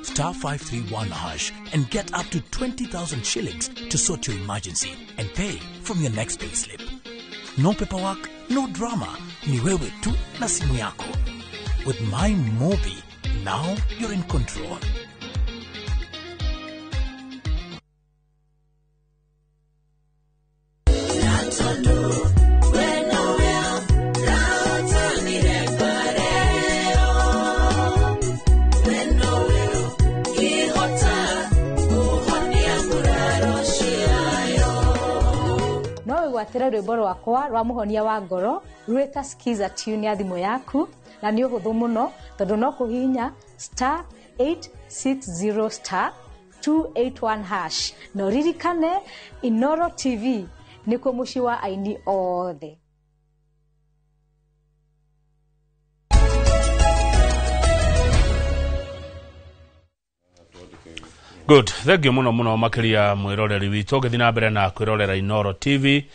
*531# and get up to 20,000 shillings to sort your emergency and pay from your next payslip. No paperwork, no drama. Ni wewe tu na simu yako. With My Mobi, now you're in control. Watera rwimbo rwakwa rwa muhonia wa ngoro rweta skiza tune ya thimu yaku na ni uhuthu muno tondu no kuhinya *860 *281# no ririkane Inoro TV niko mushi wa aini othe. Good. Thank you muno makiria mwiroreri witu githina mbere na kwirorera Inoro TV.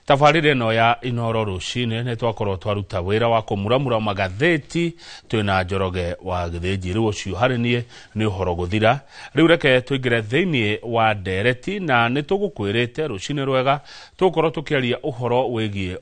Tafarire no ya Inoro rucine ne twakorwo twaruta wira wa kumuramura magatheti twina Njoroge wa Githĩnji riu cio harenie ni uhoro guthira. Riu reke tuingire thiini wa ndereti na ni tugukwirite rucine rwega tukorwo tukiaria uhoro wigie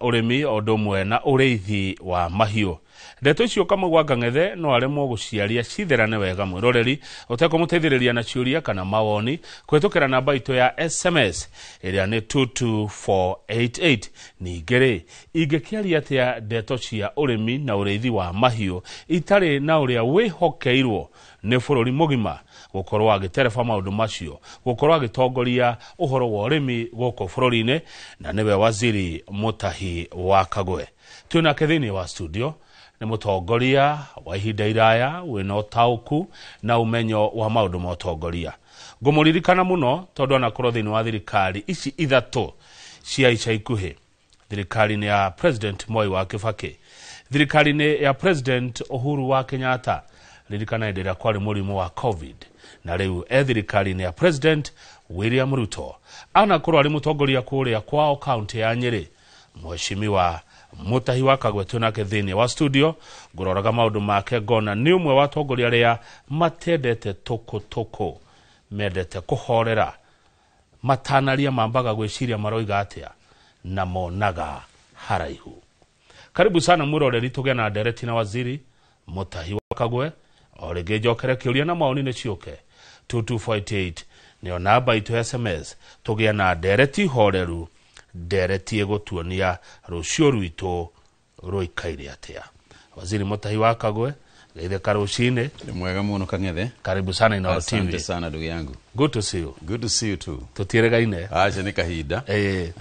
urimi odumwe na ureithi wa mahiu. Ndeto icio Kamau Ng'ethe no aremwo guciaria citherane wega mwiroreri utekumuteithiriria na ciuria kana mawoni kwetukira namba itu ya SMS iria ni 22488. Ningere ingekiaria atia ndeto cia urimi na ureithi wa mahiu itari na uria wihokeirwo ni bururi mugima gukorwo agitereba maundu macio gukorwo agitongoria uhoro wa urimi guko bururi-ini na niwe Waziri Mutahi wa Kagwe. Tuna kethini wa studio ni mutongoria wa ihinda iraya wina utauku na umenyo wa maundu ma utongoria. Ngumuririkana muno tondu anakorwo thiini wa thirikari ici ithatu cia ica ikuhi. Thirikari-ini ya President Moi wa Kibaki, thirikari-ini ya President Uhuru wa Kenyatta ririkana ndira kwari murimu wa COVID, na riu thirikari-ini ya President William Ruto anakorwo ari mutongoria kuria kwao county ya Nyeri. Mheshimiwa Mutahi wa Kagwe tunake thiini wa studio nguroraga maundu make ngona ni umwe wa atongoria aria matendete toko mendete kuhorera matanaria mambaga gwiciria maroiga atia na monaga haraihu. Karibu sana mwiroreri tugia na ndereti na Waziri Mutahi wa Kagwe orege njokere kiuria na maoni ni ciuke 2248 ni namba itu SMS tugia na ndereti horeru ndereti egotuonia rucio rwito roikaire atia. Waziri Mutahi wa Kagwe geithe karucine ni mwega muno Kang'ethe. Karibu sana Inoro TV. Asante sana ndugu yangu. Good to see you. Good to see you too. Tutieregaine acha ni kahinda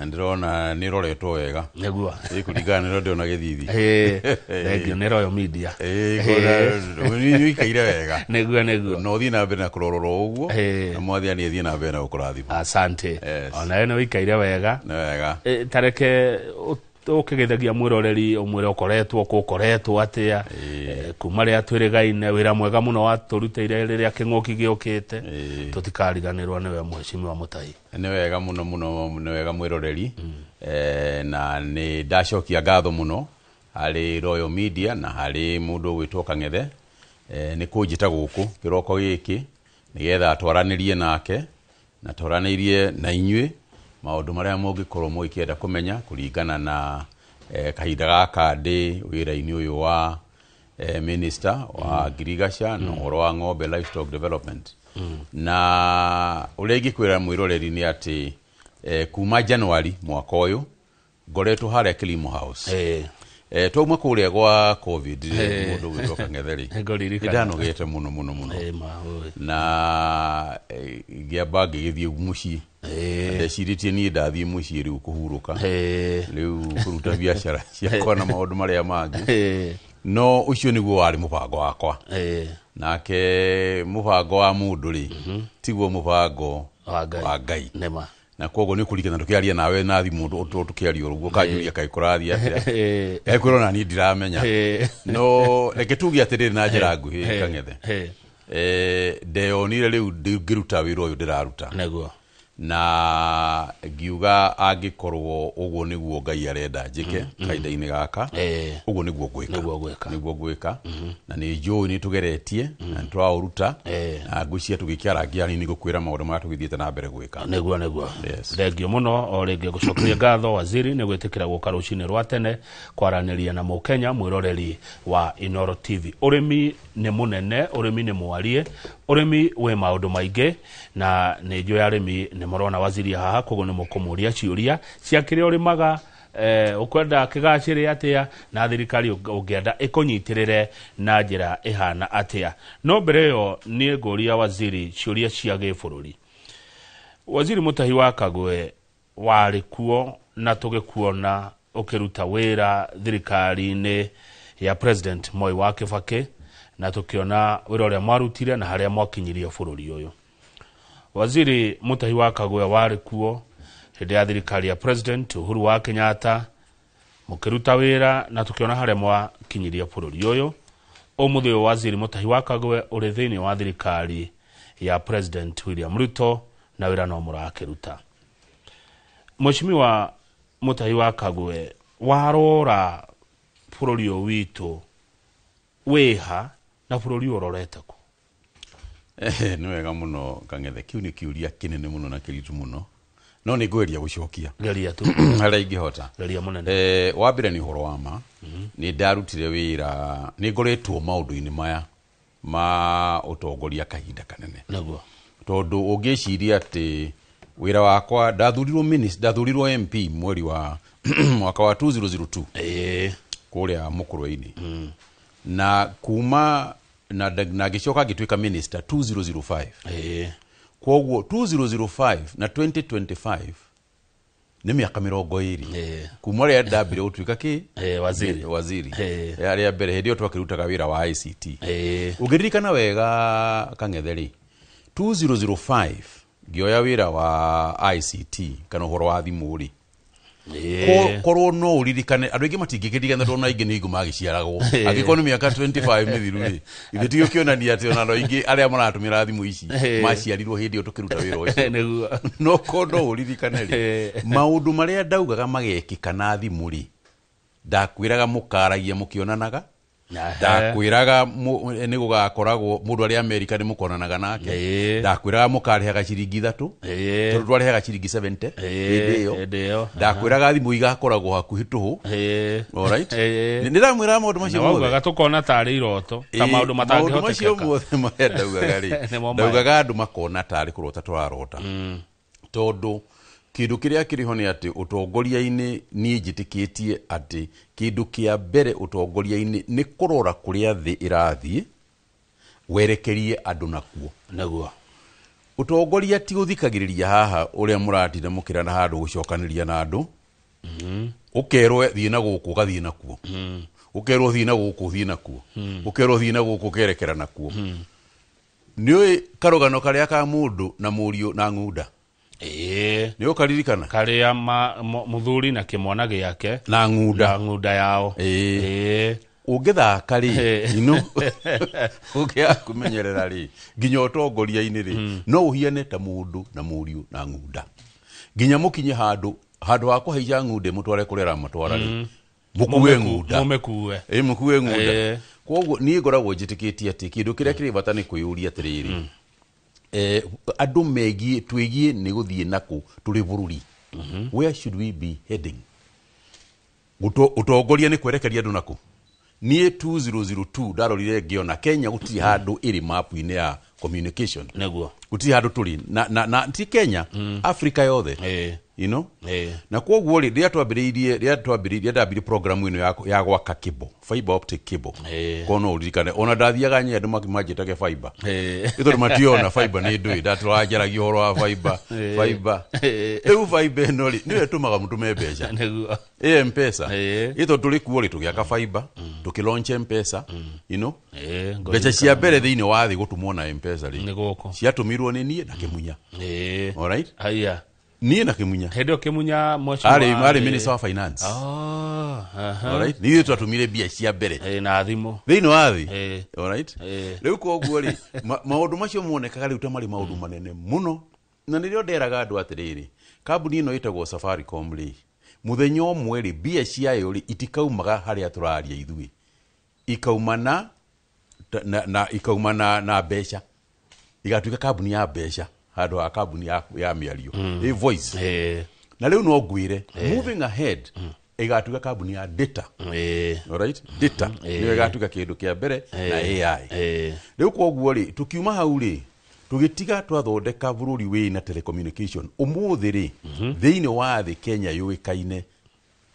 ndirona niroretwo wega negua ikuringana niro ndiona githithi thank you Royal Media ni ikaire wega negua no thi na mbere na kurororo uguo na mwathi ani thi na mbere na ukurathima. Asante. Ona eno ikaire wega na wega tareke ukigithagia mwiroreri umwire ukoretwo atia kuma ria twirigaine wira mwega muno waturuteire riria king'oki giukite tutikariganirwo niwe Mheshimiwa Mutahi. Ni wega muno ni wega mwiroreri na ni ndacokia ngatho muno hari Royal Media na hari mundu gwitwo Kang'ethe ni kunjita guku kiroko giki nigetha twaranirie nake na twaranirie na inywe maundu maria mungikorwo mukienda kumenya kuringana na kahinda gaka ndi wira-ini uyu wa Minister wa Girigasha na uhoro wa ng'ombe livestock development. Na uregi kwira mwiroreri ni ati kuma January mwaka uyu ngoretwo haria Kilimo House twauma kuria gwa COVID mundu gwitwo Kang'etheri ndanogete muno na giamba ngigithie mucii ndeciritie ni ndathie mucii riu kuhuruka riu kuruta biashara ciakwa na maundu maria mangi no ucio niguo wari mubango wakwa nake mubango wa mundu ri tiguo mubango wa Ngai nema na kogo ni kurikana tukiaria nawe na thi mundu tukiaria urugo kanjuria kai kurathia atia kwirona ni ndiramenya no reke tugi atiriri na njira nguhi Kang'ethe ndeyonire riu ngiruta wira uyu ndiraruta neguo na ngiuga angikorwo uguo niguo Ngai arenda njike kaida-ini gaka uguo niguo gwika na ni njui ni tugeretie na turaruta na ngucia tugikiarangia ni gukwira maundu ma tugithiete na mbere gwika niguo thengio muno o ringi gucokeria ngatho waziri ni gwitikira guka rucini rwa tene kwaraniria na Mukenya mwiroreri wa Inooro TV. Urimi ni munene, urimi ni mwarie, urimi we maundu maingi na ni njui arimi ni morona waziri haha koguo ni mukumuria ciuria ciakire urimaga ukwenda kigacire atia na thirikari ungienda ikunyitirire na njira ihana atia. No mbere yo ni nguria waziri ciuria cia gibururi. Waziri Mutahi wa Kagwe wari kuo na tugikuona ukiruta wira thirikari-ini ya President Moi wa Kibaki na tukiona wira uria mwarutire na haria mwakinyirie bururi uyu. Waziri Mutahi wa Kagwe wari kuo hindi ya thirikari ya President Uhuru wa Kenyatta mukiruta wira na tukiona haria mwakinyirie bururi uyu. Umuthi waziri Mutahi wa Kagwe uri thiini wa thirikari ya President William Ruto na wira no murakiruta. Mheshimiwa Mutahi wa Kagwe warora bururi uyu witu wiha na bururi urorete ku? Ni wega muno Kang'ethe, kiu ni kiuria kinene muno na kiritu muno, no ni ngweria gucokia geria tu haria ingihota geria munene. Wambere ni horo wa ma ni ndarutire wira, ni ngoretwo maundu-ini maya ma utongoria kahinda kanene naguo tondu ungiciria ati wira wakwa ndathurirwo MP mweri wa mwaka wa 2002 kuria Mukurwe-ini na kuma na gicoka gitwika minister 2005 kwoguo 2005 na 2025 ni miaka 20 kuma ria ndambire utwika ki waziri aria mbere hindi twakirutaga wira wa ICT ugiririkana wega Kang'ethe 2005 ngioya wira wa ICT kana horo wa thimu ri korwo no uririkane andu ingi matingikirikana ndona ingi ni nguma giciaragwo angiko ni miaka 25 mithiru ri ithitio kionania ati ona ndo ingi aria maratumira thimu ici maciarirwo hindi yo tukiruta wira ucio no kondo uririkane ri maundu maria ndaugaga magekika na thimu ri ndakwiraga mukaragia mukionanaga ndakwiraga ni gugakoragwo mundu ari America ni mukonanaga nake ndakwiraga mukarehaga ciringi 3 tondu twarehaga ciringi 70 hindi yo ndakwiraga thimu igakoragwo hakuhi tuhu alright ndiramwira maundu macio mothe waugaga tukona tari iroto ta maundu matangihotekeka maundu macio mothe ndaugaga ri ndaugaga andu makona tari kurota turarota tondu kindu kiria kiriho ni ati utongoria-ini ni njitikitie ati kindu kia mbere utongoria-ini ni kurora kuria thi irathie werekerie andu nakuo naguo utongoria ti uthikagiriria haha uria muratinde mukirana handu gucokaniria na andu ukerwo thie na guku gathie nakuo ukerwo thie na guku thie nakuo ukerwo thie na guku kerekera nakuo ni karugano karia ka mundu na murio na ng'unda ni ukaririkana karia muthuri na kimwana giake na ng'unda yao ungithaka ri ino ugia kumenyerera ri nginya utongoria-ini ri no uhiane ta mundu na murio na ng'unda nginya mukinye handu ha kuhaiya ng'unde mutware kurera matwara ri mukuwe ng'unda mukuwe ng'unda kwoguo ni ngoragwo njitikitie ati kindu kiria kiri bata ni kwiyuria atiriri andu megie twigie ni guthie naku turi bururi where should we be heading utongoria ni kwerekeria andu naku nie 2002 darorire ngiona Kenya gutiri handu iri map-ini ya communication naguo gutiri handu turi na ti Kenya Africa yothe you know na kwoguo ri ria twambiririe ndambire program ino ya gwaka cable fiber optic cable kono uririkane ona ndathiaga nye andu makimanjitage fiber ito mationa fiber ni ndui ndatwajaragia horo wa fiber riu fiber no ri niwe tumaga mutume mbeca naguo M-Pesa ito tuli kuo ri tugiaka fiber tukilaunch M-Pesa you know mbeca cia mbere thiini wa thi gutumwo na M-Pesa ri ciatumirwo ni nie na kimunya alright haya nie na kimunya hedo kimunya mheshimiwa ari minister of finance alright ni twatumire bia cia mbere na thimu thiini wa thi alright riu koguo ri maundu macio muonekaga riu ta mari maundu manene muno na nirio nderaga andu atiriri kambuni ino itagwo Safaricom ri muthenya umwe ri bia ciayo ri itikaumaga haria turaria ithui ikaumana na mbeca igatuika kambuni ya mbeca handu ha kambuni ya miario voice na riu no ngwire moving ahead igatuika kambuni ya data alright data niyo igatuika kindu kia mbere na AI riu koguo ri tukiuma hau ri tugitiga twathondeka bururi wina telecommunication umuthi ri thiini wa thi Kenya yuikaine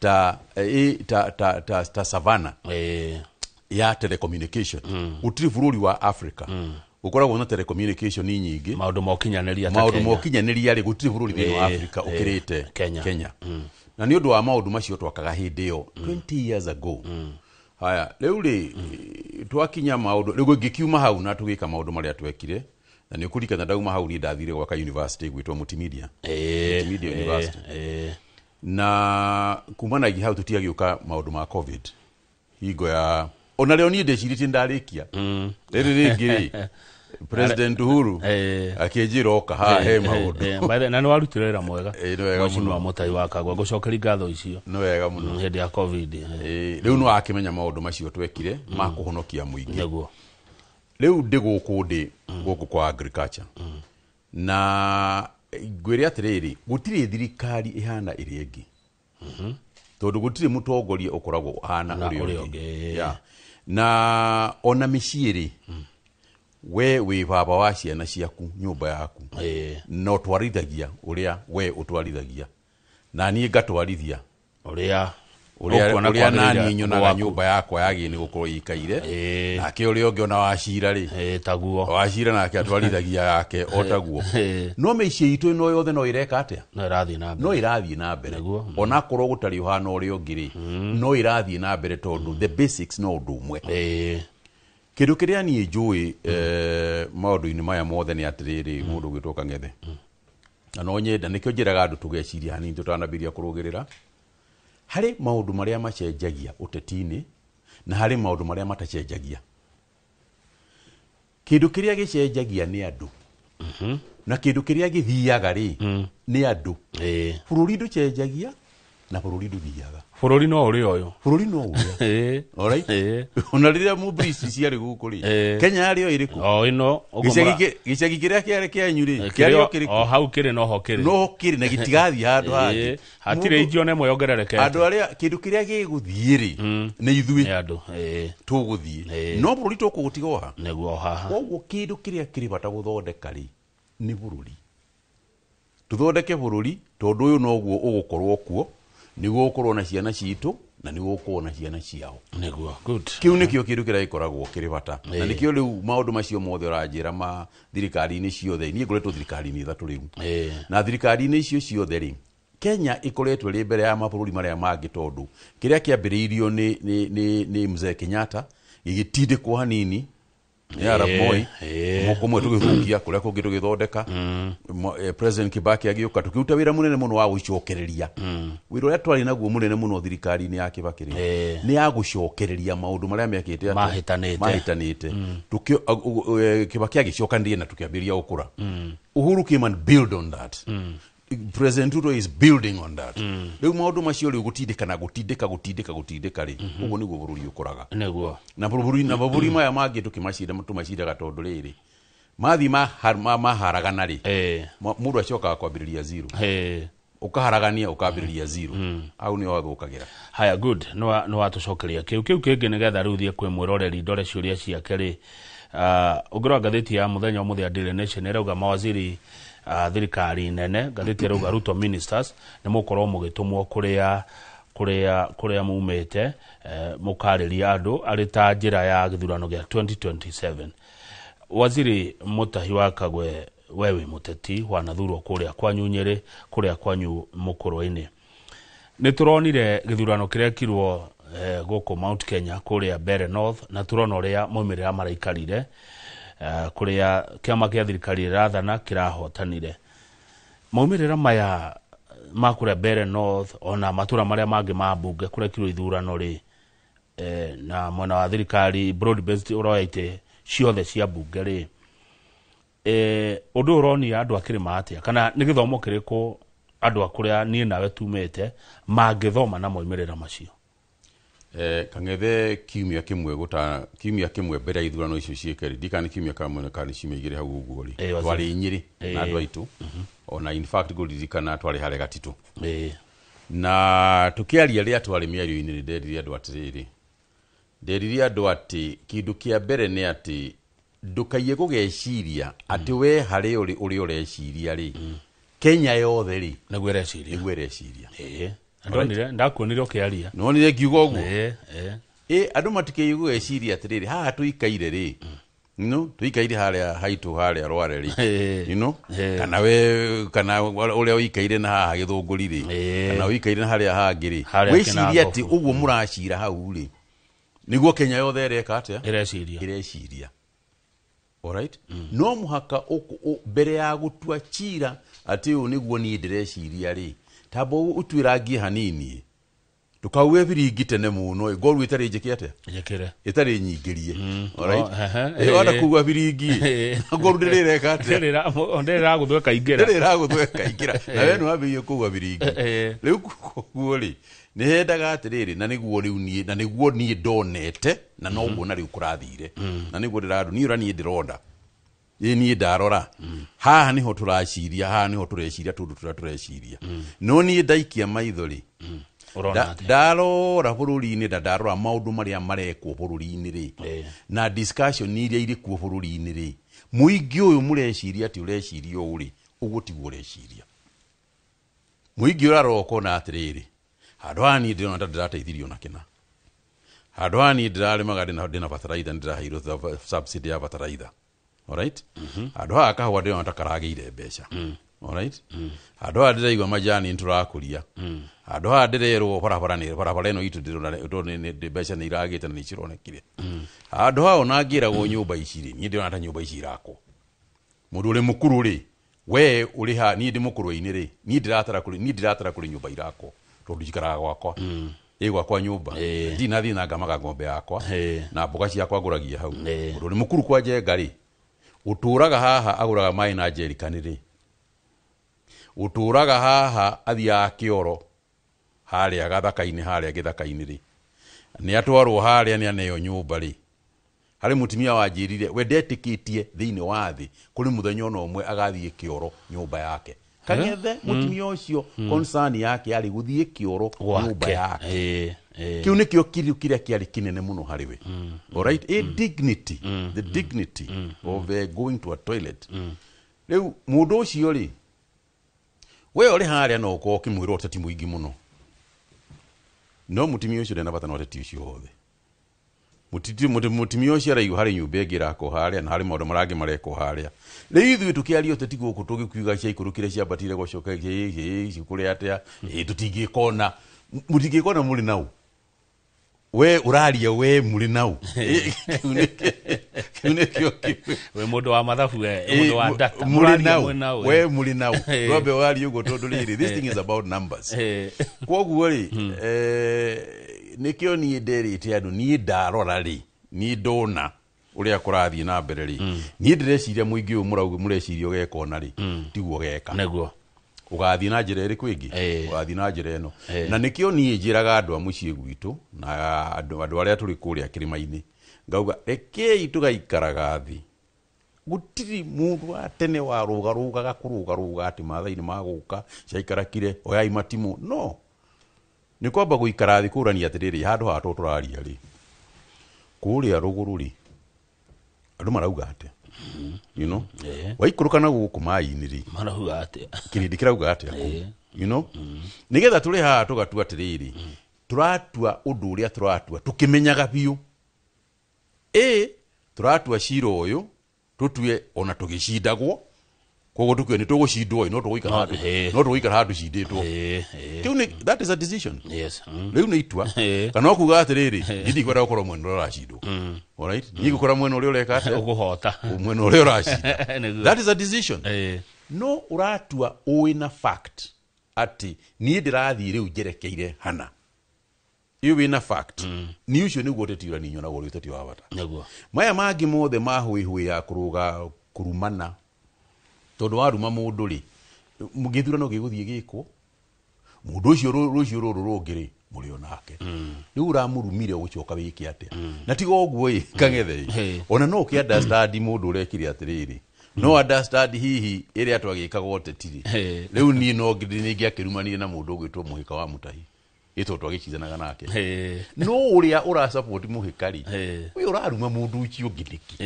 ta savana ya telecommunication utiri bururi wa Africa ukoragwo na telecommunication nyingi maundu mokinyaniria ri gutiri bururi thiini wa Africa ukirite Kenya na ni undu wa maundu macio twakaga hindi iyo 20 years ago haya riu ri twakinya maundu riu ngikiuma hau na tugika maundu maria twekire na ni kurika ndauma hau ni ndathire gwaka university gwitwa Multimedia University na kumana gi hau tutiagiuka maundu ma covid higo ya ona leo ni ndeciriti ndarikia riri ringi President Uhuru akijiroka ha he maundu na ni warutire wira mwega mweshini wa Mutai wa Kagwe gucokeri ngatho icio no wega muno hindi ya covid riu no akimenya maundu macio twekire ma kuhonokia muingi neguo riu ndiguku ndi guku kwa agriculture na gwire atiriri gutiri thirikari ihana iri ingi tondu gutiri mutongoria ukoragwo hana uri ungi na ona miciiri we baba wa ciana ciaku nyumba yaku no twarithagia uria we utwarithagia na nie ngatwarithia uria nani nyonaga nyumba yakwa yagi ni gukorwo ikaire nake uria ungi ona wacira ri taguo wacira nake atwarithagia yake otaguo no meicie itu no yothe no ireka atia no irathie na mbere ona korwo gutari uhana uria ungi ri no irathie na mbere tondu the basics no ndumwe kindu kiria nie njui maundu-ini maya mothe ni atiriri mundu gwitoka Ngethe na no nyenda nikio njiraga andu tugeciria hanini tutanabiria kurugirira hari maundu maria macenjagia utetini na hari maundu maria matacenjagia kindu kiria gicenjagia ni andu na kindu kiria githiaga ri ni andu bururi nducenjagia na bururi nduthiaga bururi no uri oyo bururi no uri alright ona riria mubrisi ciari guku ri Kenya yario iriku ino gicegi kiria kiari kianyu ri kiario kiriku hau kiri no kiri na gitigathi handu hangi hatire ijione mo yongerereke andu aria kindu kiria giguthie ri ni ithui andu tuguthie no bururi tukugutiga ha neguo haha koguo kindu kiria kiri bata guthondeka ri ni bururi tuthondeke bururi tondu uyu noguo ugukorwo kuo niguo ukorwo na ciana citu na niguo ukorwo na ciana ciao niguo good kiu nikio kindu kira ikoragwo kiri bata na nikio riu maundu macio mothe uranjira ma thirikari-ini ciothe nie ngoretwo thirikari-ini ithatu riu na thirikari-ini icio ciothe ri Kenya ikoretwo ri mbere ya mabũrũri maria mangi tondu kiria kiambiriirio ni Mzee Kenyatta gigitindikwo hanini ni Arap Moi mukomwe tugithukia kuria kungi tugithondeka President Kibaki agiuka tukiruta wira munene muno wa gucokereria wira uria twari naguo munene muno thirikari-ini ya Kibaki ni ya gucokereria maundu maria mekite mahitanite tukio Kibaki agicokanire na tukiambiria gukura Uhuru came and build on that President Ruto is building on that riu maundu macio riu gutindika ri uguo niguo bururi ukuraga neguo na bururi maya mangi tumaciraga tondu riri mathi maharagana ri mundu acokaga kwambiriria zero ukaharagania ukambiriria zero au ni wathukagira haya good no watucokeria kiu kingi nigetha riu thie kwi mwiroreri ndore ciuria ciake ri ungirwa ngatheti ya muthenya umuthi ya Daily Nation irauga mawaziri thirikari nene ngatheti irauga Ruto ministers ni mukorwo mugitumwo kuria mumete mukariria andu ari ta njira ya githurano gia 2027 waziri Mutahi wa Kagwe wewe muteti wanathurwo kuria kwanyu Nyeri kuria kwanyu Mukurwe-ini ni turonire githurano kiria kirwo guku Mount Kenya kuria Bere North na turona uria moimirira maraikarire kuria kiama kia thirikari rathana kirahotanire moimirira maya makuria Bere North ona matura maria mangi ma bunge kuria kirwo ithurano ri na mwena wa thirikari broad based uroite ciothe cia bunge ri undu uroni andu akirima atia kana ni githomo kiriko andu akuria nie nawe tumete mangithoma na moimerera macio. Kang'ethe kiumia kimwe mbere ya ithurano icio ciekeri ndikani kiumia kamwe kana cimigire hau uguo ri twari Nyeri na andu aitu ona in fact guririkana twari hare Gatitu na tukiaria ria twari miario-ini nderirie andu atiriri nderirie andu ati kindu kia mbere ni ati ndukaiye gugeciria ati we hari uri ureciria ri Kenya yothe ri naguo ereciria ndonire ndakuonire ukiaria nonire kiugo uguo andu matikeyo gugeciria atiriri haha tuikaire ri tuikaire haria haitu haria Rware ri kana we kana uria uikaire na haha Githunguri ri kana uikaire na haria hangi ri wiciria ati uguo muracira hau ri niguo Kenya yothe ereka atia ireciria. Alright, no muhaka mbere ya gutua cira ati u niguo ni ndireciria ri tabo utwirangie hanini tukauwe biringi tene muno goru itari njiki atia itari nyingirie. Alright, wada kuwa biringi goru ndireka atia ndirira guthweka ingira na we no abiye kuwa biringi riu kuo ri ni hendaga atiriri na niguo riu nie na niguo nie ndonete na no guo na riu kurathire na niguo ndirandu ni ura nie ndironda nie ndarora haha niho turaciria haha niho tureciria tundu tureciria no nie ndaikia maithori ndarora bururi-ini ndarora maundu maria marekwo bururi-ini ri na discussion iria iri kuo bururi-ini ri muingi uyu mureciria ati ureciria uri uguo tiguo ureciria muingi uraroko na atiriri hadwani ndirona ndirateithirio na kina hadwani ndiraremaga ndina bataraitha ndiraheirwo subsidy ya bataraitha. Alright, hadwa akahwa ndirona takarageire mbeca. Alright, hadwa ndiraigwa majani nturakuria hadwa ndirerwo barabara ino itu ndirona mbeca ni iragite na ni cironekire hadwa ona ngiragwo nyumba iciri ni ndirona ta nyumba ici irako mundu uri mukuru ri we uri ha ni ndi mukuru-ini ri ni ndiratara kuri nyumba irako tondu jikaraga gwakwa gwakwa nyumba ndinathi na ngamaga ng'ombe yakwa na mboga ciakwa nguragia hau mundu uri mukuru kwa njenga ri uturaga haha aguraga mai na jerikani ri uturaga haha athia kioro haria gathaka-ini haria githaka-ini ri ni atwarwo haria ni aneyo nyumba ri hari mutimia wanjirire we ndetikitie thiini wa thi kuri muthenya ona umwe agathie kioro nyumba yake Kang'ethe mutimia ucio concern yake ari guthie kioro nyumba yake kiu nikio kiria kiari kinene muno hariwe. Alright, dignity the dignity of going to a toilet riu mundu ucio ri we uri haria no ko kimwiro uteti muingi muno no mutimia ucio ndena bata no uteti ucio hothe mutimia ucio araigu hari nyumba ngira ko haria na hari maundu marangi mareko haria riu ithui tukiaria uteti guku tugikuiga cia ikurukire cia batire gucoka kuri atia tutingikona mutingikona muri nau we uraria we muri nau kiunekio we mundu wa mathabu mundu wa data muri nau we muri nau robe wari ugo tondu riri this thing is about numbers koguo ri nikio ni nderite andu ni ndarora ri ni ndona uria kurathie na mbere ri ni ndireciria muingi uyu murauga mureciria geka ri tiguo geka naguo ugathie na njira iri kwingi ugathie na njira eno na nikio ni njiraga andu a mucii gwitu na andu aria turi kuria kirima-ini ngauga rekei tugaikaraga thi gutiri mundu atene wa rugarugaga kurugaruga ati mathaini maguka ciaikarakire oyai matimu no ni kwamba guikara thi kurania atiriri handu hato turaria ri kuria ruguru ri andu marauga ate you know waikuruka na guku mai-ini ri marauga ate kirindi kirauga ate you know nigetha turi haha tugatua atiriri turatua undu uria turatua tukimenyaga biu turatua cira uyu tutue ona tugicindagwo kogo tukwe ni tugucindwo no tuguikara handu cinditwo that is a decision. Yes. Riu ni itua kana okuga atiriri ndi kwenda gukorwo mwena uria uracindwo. Alright, ni gukora mwena uria ureka ate uguhota mwena uria uracinda. That is a decision. No uratua wina fact ati ni ndirathi riu njerekeire hana iyo wina fact ni ucio ni gutetiura ninyo na gori uteti wa bata naguo maya mangi mothe mahwi ya kuruga kurumana tondu waruma mundu ri mugithurano giguthie giko mundu ucio rucio ruru rungiri muri onake riu uramurumire ugucoka wiki atia na tigo uguo Kang'ethe ona no ki understand mundu urekire atiriri no understand hihi iri atwagikaga otetiri riu ni no ngidingi akirumanire na mundu ugwitwo Muhika wa Mutahi ito twagicizanaga nake no uria ura support Muhikari uyu uraruma mundu ucio ngidiki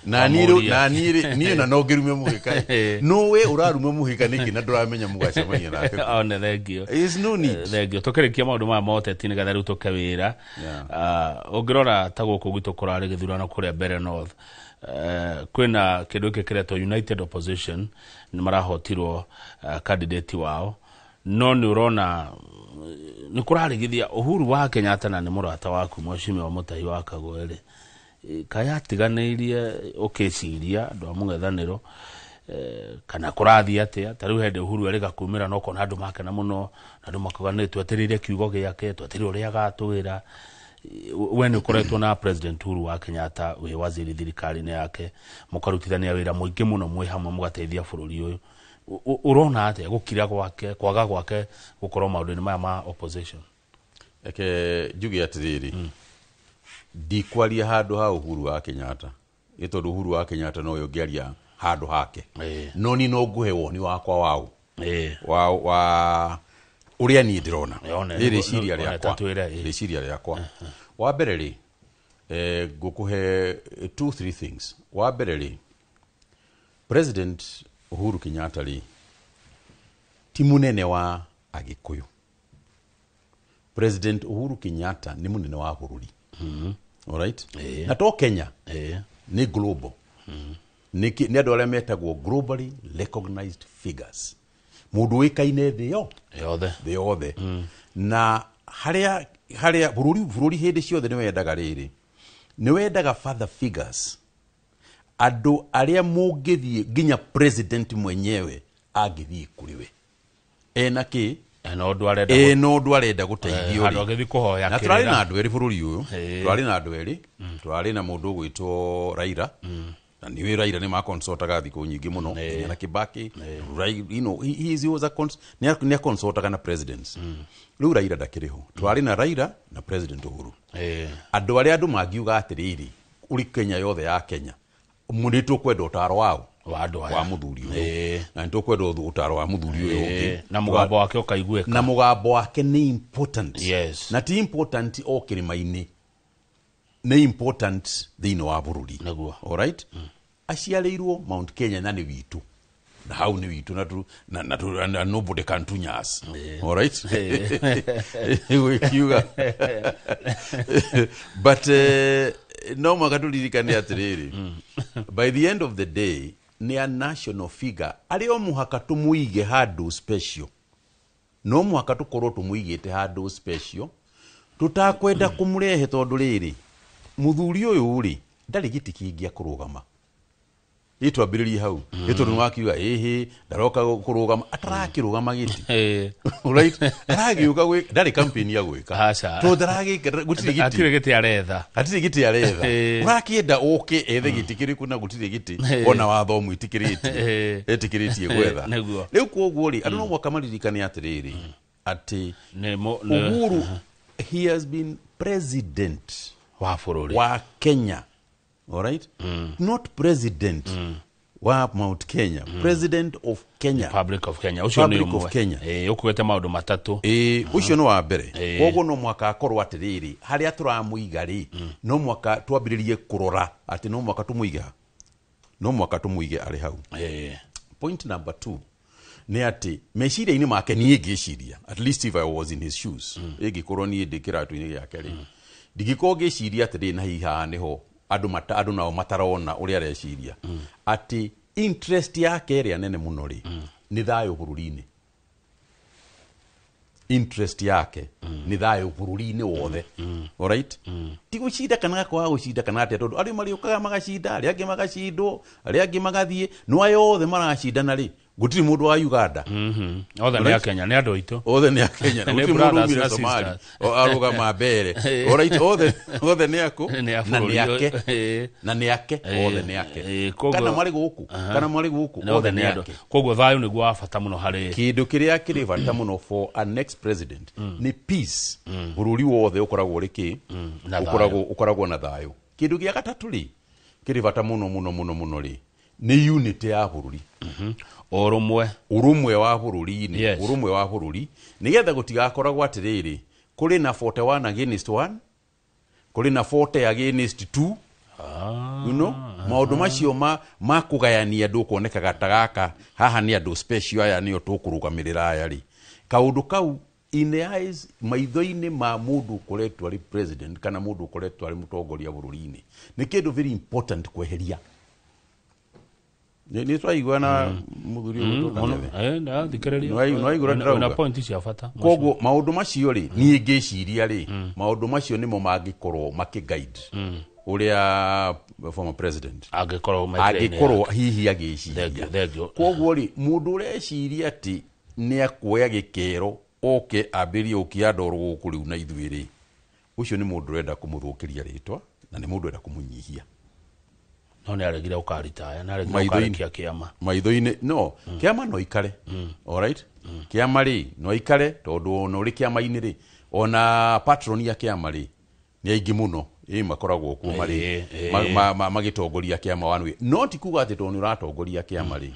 na ni na no ngirume Muhikari no we uraruma Muhika niki na nduramenya mugacemania nake ona thengio is no need thengio tukirikia maundu ma moteti nigetha riu tukewira ungirora ta guku gwitu kurari githurano kuria Mbere North kwina kindu kikireto United Opposition ni marahotirwo candidate wao no ni urona ni kurarigithia Uhuru wa Kenyatta na ni murata waku Mheshimiwa Mutahi wa Kagwere kayatiganeirie ukeciria andu amung'ethaniro kana kurathi atia tariu hende Uhuru arika kumira no kona andu make na muno andu makogane tweterire kiugo giake tweterire uria gatwira we ni ukoretwo na President Uhuru wa Kenyatta we waziri thirikari-ini yake mukarutithania wira muingi muno mwi hamwe mugateithia bururi uyu urona atia gukira gwake kwaga gwake gukorwo maundu-ini maya ma opposition njuge atiriri ndikwaria handu ha Uhuru wa Kenyatta itondu Uhuru wa Kenyatta no yongiaria handu hake no ni no nguhe woni wakwa wau wa uria ni ndirona iri ciria riakwa wa mbere ri ngukuhe 2-3 things wa mbere ri President Uhuru Kenyatta ri ti munene wa Agikuyu. President Uhuru Kenyatta ni munene wa bururi all right na to Kenya ni global ni andu aria metagwo globally recognized figures mundu wikaine thi yothe na haria bururi hindi ciothe ni wendaga riri ni wendaga father figures andu aria mungithie ginya president mwenyewe agithie kuriwe enaki no ndwarenda guteithio na turari na andu eri bururi uyu turari na andu eri turari na mundu gwitwo Raila na niwe Raila ni ma consultaga thiku nyingi muno na Kibaki you know he was a ne consultaga na presidents riu Raila ndakiriho turari na Raila na President Uhuru andu aria andu magiuga atiriri uri Kenya yothe ya Kenya mundu tukwenda utaro wao wa muthuri uyu na ntukwenda utaro wa muthuri uyu ungi na mugambo wake ukaiguika na mugambo wake ni important yes na ti important o kirimaini ni important thini wa bururi all right aciareirwo Mount Kenya na ni witu na hau ni witu na nobody can tunya us all right we kiuga but no magaturikane atiriri by the end of the day ni a national figure ario muhaka tumuige handu special no muhaka tukorwo tumuigite handu special tutakwenda kumurehe tondu riri muthuri uyu ri ndari giti kingia kurugama itwambiririe hau itondu wakiuga ndaroka kurugama atarakirugama giti right aragiuka gwe ndari campaign ya gwika to ndaragi gutire giti atire giti aretha urakienda uke ethe giti kiriku na gutire giti ona wathomu itikiritie gwetha riu koguo ri andu no mwakamalirikane atiriri ati Uhuru he has been president wa bururi wa Kenya all right not president wa Mount Kenya president of Kenya Republic of Kenya ucio ni ukuwete maundu matatu ucio no wa mbere koguo no mwaka akorwo atiriri haria turamuiga ri no mwaka twambiririe kurora ati no mwaka tumuige ari hau point number 2 ni ati meciria-ini make ni ngiciria at least if I was in his shoes ingikorwo ni ndikiratu-ini giake ri ndigikorwo ngiciria ati na hiha niho andu nao matarona uria areciria ati interest yake ria nene muno ri ni thayo bururi-ini interest yake ni thayo bururi-ini wothe all right ti gucinda kana kwa gucinda kana ati tondu ari mari ukaga magacinda ari angi magacindwo ari angi magathie no ayo othe maracindana ri gutiri mundu wa Uganda othe ni Kenya ni andu aitu othe ni Kenya gutiri mundu umire Somalia arugama mbere alright othe ni aku na ni ake othe ni ake kana mari guku othe ni andu koguo thayu niguo wa bata muno hari kindu kiria kiri bata muno for a next president ni peace bururi wothe ukoragwo riki ukoragwo na thayu kindu gia gatatu ri kiri bata muno ri ni unity ya bururi urumwe wa bururi ni urumwe wa bururi nigetha gutigakoragwo atiriri kuri na 41 against 1 kuri na 40 against 2 you know maundu macio makugayania ndu kuoneka gatagaka haha ni andu special aya ni otukurugamirira aya ri kaundu kau in the eyes maitho-ini ma mundu koretwo ari president kana mundu koretwo ari mutongoria bururi-ini ni kindu very important kweheria ni twaigua na muthuri na thikiriria na point cia bata koguo maundu macio ri ni ngiciria ri maundu macio nimo mangikorwo makiguide uria former president agikorwo hihi agiciria koguo ri mundu ureciria ati ni akuoya gikero oke abiria ukianda ruguku riu na ithuiri ucio ni mundu urenda kumuthukiria ritwa na ni mundu urenda kumunyihia no ni aregire ukaritaya na aregire ukarikia kiama maitho-ini no kiama no ikare alright kiama ri no ikare tondu no ri kiama-ini ri ona patron ya kiama ri ni aingi muno makoragwo kuo mari magitongoria kiama one way not kuga ati tondu uratongoria kiama ri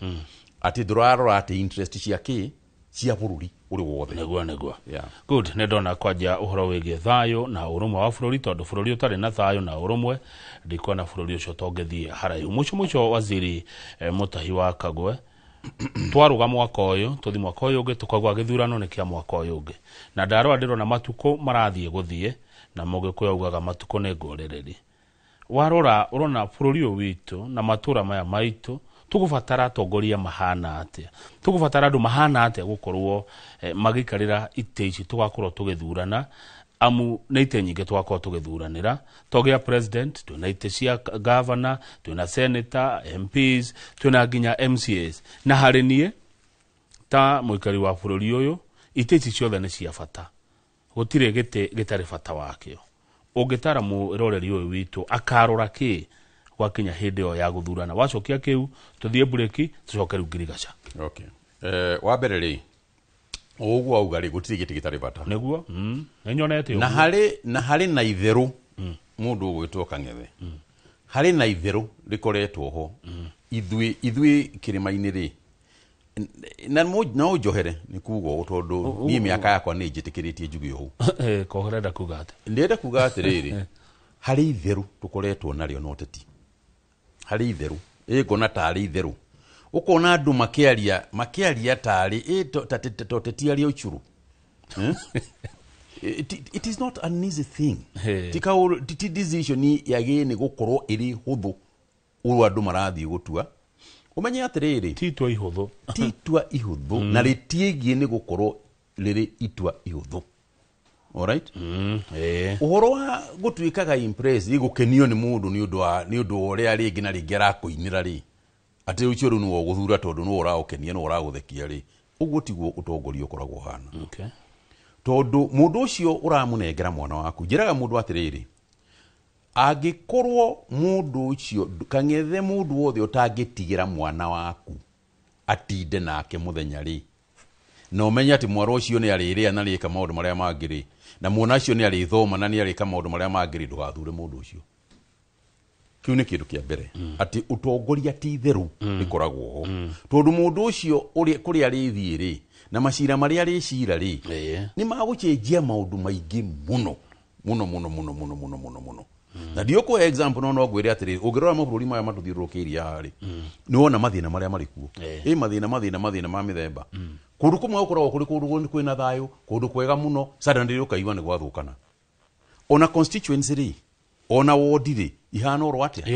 ati ndurarora ati interest cia ki cia bururi uri wothe negua good ne ndona kwanja uhoro wigie thayo na urumwe wa bururi tondu bururi utari na thayo na urumwe ndikona bururi ucio tongethie haraihu mucho waziri Mutahi wa Kagwe twaruga mwaka uyu tuthi mwaka uyu ungi tukagwa githurano ni kia mwaka uyu ungi na ndarwa ndirona matuko marathie guthie na mugikuya ugaga matuko ne ngorereri warora urona bururi uyu witu na matura maya maitu tugubatara atongoria mahana atia tugubatara andu mahana atia gukorwo magikarira ite ici tugakorwo tugithurana amu na ite nyinge tugakorwo tugithuranira togia president twina ite cia governor twina senator MPs twina nginya MCAs na hari nie ta muikari wa bururi uyu ite ici ciothe ni cia bata gutire gitari bata wakio ungitara mu roreri uyu witu akarora ki wakinya hindi yo ya guthurana wacokia kiu tuthie bureki tucokeru ngirigaca okay wa mbere ri uguo auga ri gutiri giti gitari bata neguo enyonete na hari na itheru mundu ugwitwo Kang'ethe hari na itheru rikoretwo ho ithui kirima-ini ri na no njohere ni kugo tondu ni miaka yakwa ni njitikiritie njugi hu kohorenda kugate ndenda kugate riri hari itheru tukoretwo nario no teti hari itheru ngona tari itheru ukona andu makiaria tari totetiaria uchuru it is not an easy thing titi decision yagini gukorwo iri huthu uru andu marathie gutua umenye atiriri titwa ihuthu na ritiegie ni gukorwo riri itwa ihuthu alright uhoro wa gutuikaga impress igukenio ni mundu ni undu uria ringi na ringi arakuinira ri ati ucio ru no guthura tondu no uraukenia no uraguthekia ri uguo tiguo utongoria ukoragwo hana tondu mundu ucio uramunengera mwana waku njiraga mundu atiriri agikorwo mundu ucio Kang'ethe mundu wothe utangitigira mwana waku atinde nake muthenya ri no menya ati mwaro ucio ni ariria na rika maundu maria mangiri na mwana ucio ni arithoma na ni arika maundu maria mangiri ndugathure mundu ucio kiu ni kindu kia mbere ati utongoria ti theru ikoragwo ho tondu mundu ucio uri kuri arithie ri na macira maria ri cira ri ni magucenjia maundu maingi muno na dio ko example no gwire atiri ugirora maburi maya matuthiurukiria hari ni wona mathina maria mari kuo mathina ma mithemba kundu kumwe ukorwo kuri kundu kwina thayu kundu kwega muno suddenly ukaigwa ni gwathukana ona constituency ri ona ward ri ihana oro atia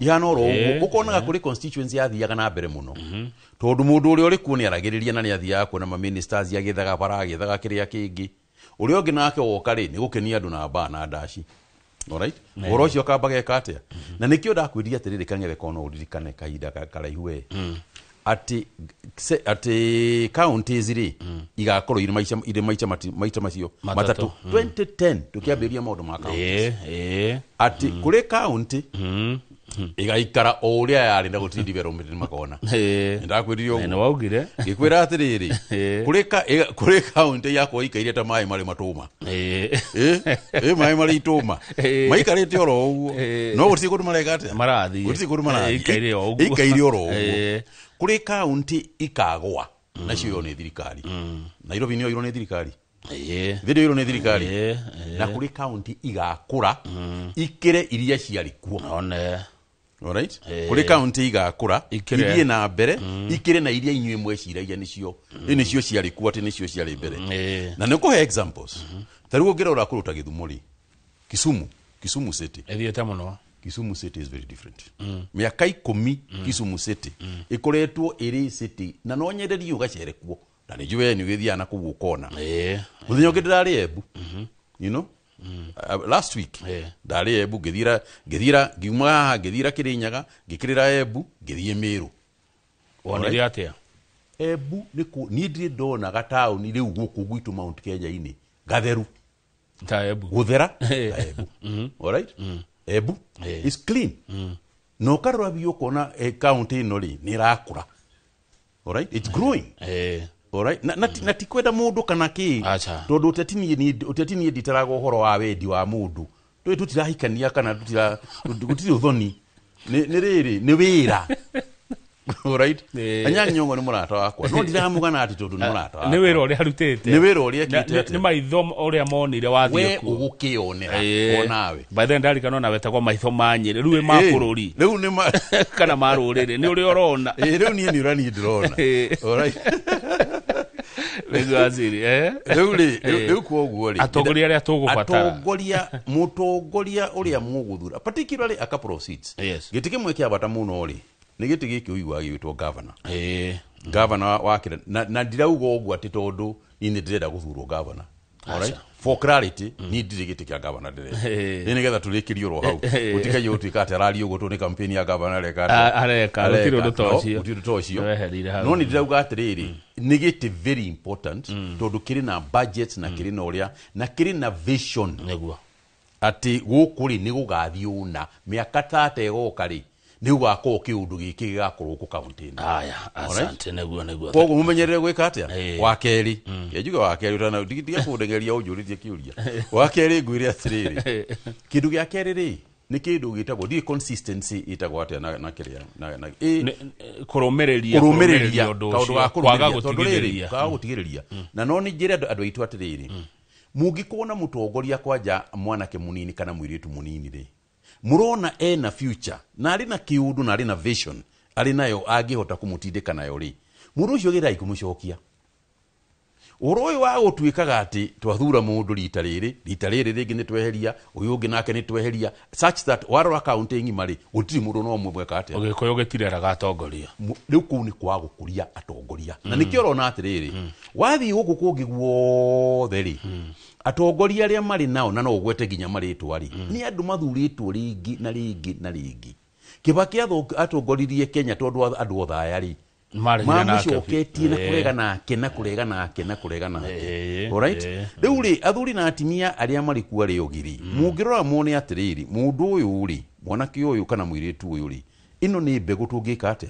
ihana oguo ukonaga kuri constituency yathiaga na mbere muno tondu mundu uri uri kuo ni aragiriria na ni athiaga kuona ma ministers yagithaga baragithaga kiria kingi uri ongi nake woka ri ni gukenia andu na ba na ndaci alright orocio kamba geka atia na nikio ndakwiria atiriri Kang'ethe kono uririkane kahinda karaihu we ati counties ri igakorwo ire maicha macio matatu 2010 tukiambĩrĩria maũndũ ma counties ati kuri county igaikara o uria yari na gutiri development makona ndakwiririe uguo na waugire gikwira atiriri kuri county yako ikaire ta mai mari matuma mai mari ituma maikarite oro uguo no gutiri kundu maregate marathi gutiri kundu marathi ikaire oro uguo kuri county ikagwa nacio yo ni thirikari Nairobi niyo iro ni thirikari video iro ni thirikari na kuri county igakura ikire iria ciari kuo one alright kuri county igakura irie na mbere ikire na iria inywe mweciragia nicio nicio ciari kuo ati nicio ciari mbere na nikuhe examples taruo ngirora kuruta Githumuri Kisumu city ethiete muno Kisumu city is very different miaka 10 Kisumu city ikoretwo iri city na no nyenderie ugacere kuo na nijue ni githia na kugukona muthenya ngidirari Embu you know last week ndari Embu ngithira ngithira Kirinyaga ngikirira Embu ngithie Meru wonere atia Embu ni ndire ndona gatauni riu guku gwitu Mount Kenya ini gatheru ta Embu guthera Embu alright Embu is clean no karora biyo kona county no ri ni rakura alright it's growing alright na tikwenda mundu kana ki tondu utetinie nditaraga uhoro wa wendi wa mundu tutirahikania kana tutiri uthoni ni riri ni wira alright Anyang' Nyong'o ni murata wakwa no ndiramugana ati tondu ni murata wakwa ni wira uri arutete ni wira uri ekite ni maitho uri amonire wathie ku we ugukionera onawe by then ndari kana wetagwo maitho manyire riu makururi riu ni kana marurire ni uri orona riu ni urani ndirona alright Waziri riu koguo ri atongoria aria tugubatara mutongoria uria muguthura particularly a couple of seats gitikimwe kia bata muno ri ni giti giki uigwa gitwo governor governor wakire na ndirauga uguo ati tondu ni ndirenda guthurwo governor alright for clarity ni ndiri giti kia governor dire ni getha tulikirio ro hau utikaje utika atarari uguo tu ni campaign ya governor areka rutiro rutocio no ni ndirauga atiriri ni giti very important tondu kiri na budgets na kiri na uria na kiri na vision neguo ati gukuri ni gugathiuna miaka 30 egokari ni ugako kiundu giki gigakorwo ku county aya asante neguo kogo mumenyerere gwika atia wakeri yajuga wakeri utana digia kundengeria ujuritie kiuria wakeri ngwire atiriri kindu gya keri ri ni kindu gitagwo di consistency itagwo atia na kiria na kurumereria kaundu wa kwaga gutigiriria na no ni njire andu aitu atiriri mungikuona mutongoria kwanja mwanake munini kana mwiritu munini ri murona na future na ari na kiundu na ari na vision ari nayo angihota kumutindika nayo ri mundu ucio gira ikumucokia uroyo wa gutwikaga ati twathura mundu rita riri ringi ni tweheria uyu ungi nake ni tweheria such that warora counting mari utiri mundu no mweka ati ugikoyo getireraga atongoria riu ku ni kwa gukuria atongoria na nikio rona atiriri wathi guku kungi guothe ri atongoria aria mari nao na no ugwete ginya mari twari ni andu mathuritwo ringi na ringi Kibaki atongoririe Kenya tondu andu othaya ri mamucoketie na kurega nake alright riu ri athuri na atimia aria mari kuo ri ugiri mungirora muone atiriri mundu uyu ri mwanake uyu kana mwiritu uyu ri ino ni mbegu tungika atia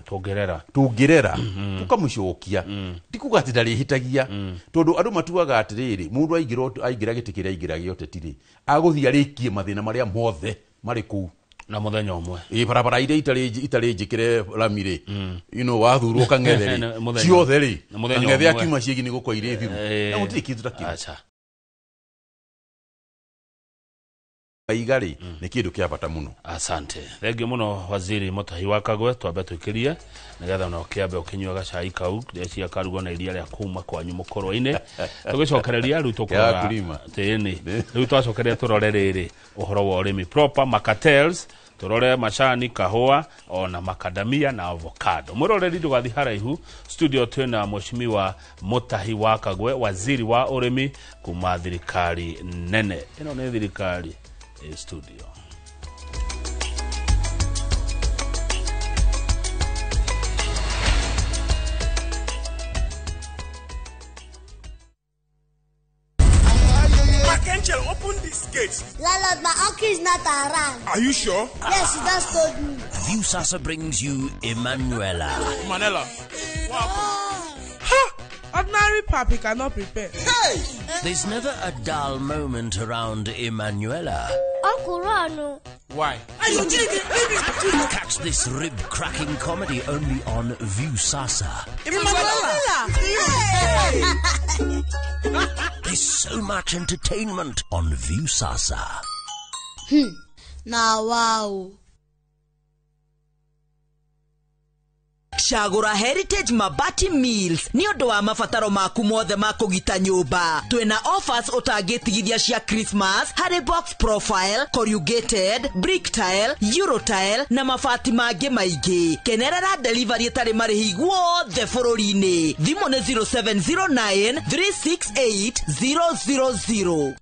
tungirera tukamucokia ndikuga ati ndari hitagia tondu andu matuaga atiriri mundu aingira gitikira aingira gioteti ri aguthia rikie mathina maria mothe mari ku na muthenya umwe barabara ire itari njikire ramire wathurwo kang'ethe ri ciothe ri ng'ethe akiuma ciegi ni gukwa ire thiru na mutiri kindu ta kiu igari ni kindu kia bata muno asante thengio muno waziri Mutahi wa Kagwe twambe twikirie nigetha no kiambe ukinyuaga cai kau cia karugo na iria ria kuma kwanyu mukorwo-ini tugicokereria riu tukora tini riu twacokereria turore riri uhoro wa urimi proper macatels turore macani kahua ona macadamia na avocado muroreri ndugathi haraihu studio twina mheshimiwa Mutahi wa Kagwe waziri wa urimi kuma thirikari nene ino ni thirikari studio certificate. Landlord, my uncle is not around. Are you sure? Yes, he just told me. Viusasa brings you Emanuela. Manella. Wow. Ha! Ordinary papi cannot prepare. Hey! There's never a dull moment around Emanuela. Uncle Rano. Why? Catch this rib-cracking comedy only on Viusasa. There's so much entertainment on Viusasa. Now, wow. Shagura Heritage Mabati Meals ni ondo wa mafataro maku mothe makugita nyumba. Twina offers utagitigithia cia Christmas, Harry Box Profile, Corrugated, Brick Tile, Euro Tile na mafati mangĩ maingĩ. Kenerera delivery tari marihi guothe bũrũri-inĩ. Thimũ nĩ 0709 368 000.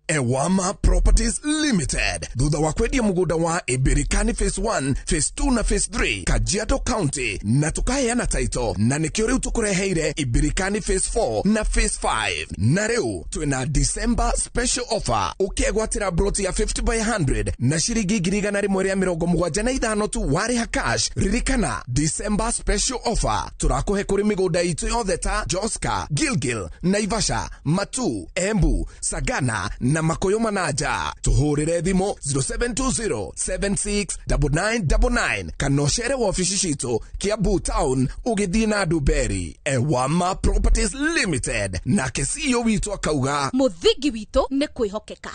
Ewama Properties Limited. Thutha wa kwendia mugunda wa Ibirikani Phase 1, Phase 2 na Phase 3 Kajiado County na tukaheana title na nikio riu tukureheire Ibirikani Phase 4 na Phase 5 na riu twina December special offer ukegwatira broti ya 50 by 100 na shiringi 175 tu wariha cash. Ririkana December special offer turakuhe kuri migunda itu yothe ta Joska, Gilgil, Naivasha, Matu, Embu, Sagana na Makoyo Manaja. Tuhurire thimo 0720769999 kanoshere wa ofisi shito Kiambu Town ugithina Duberi. Ewama Properties Limited na kesio witu akauga muthigi witu ni kwihokeka.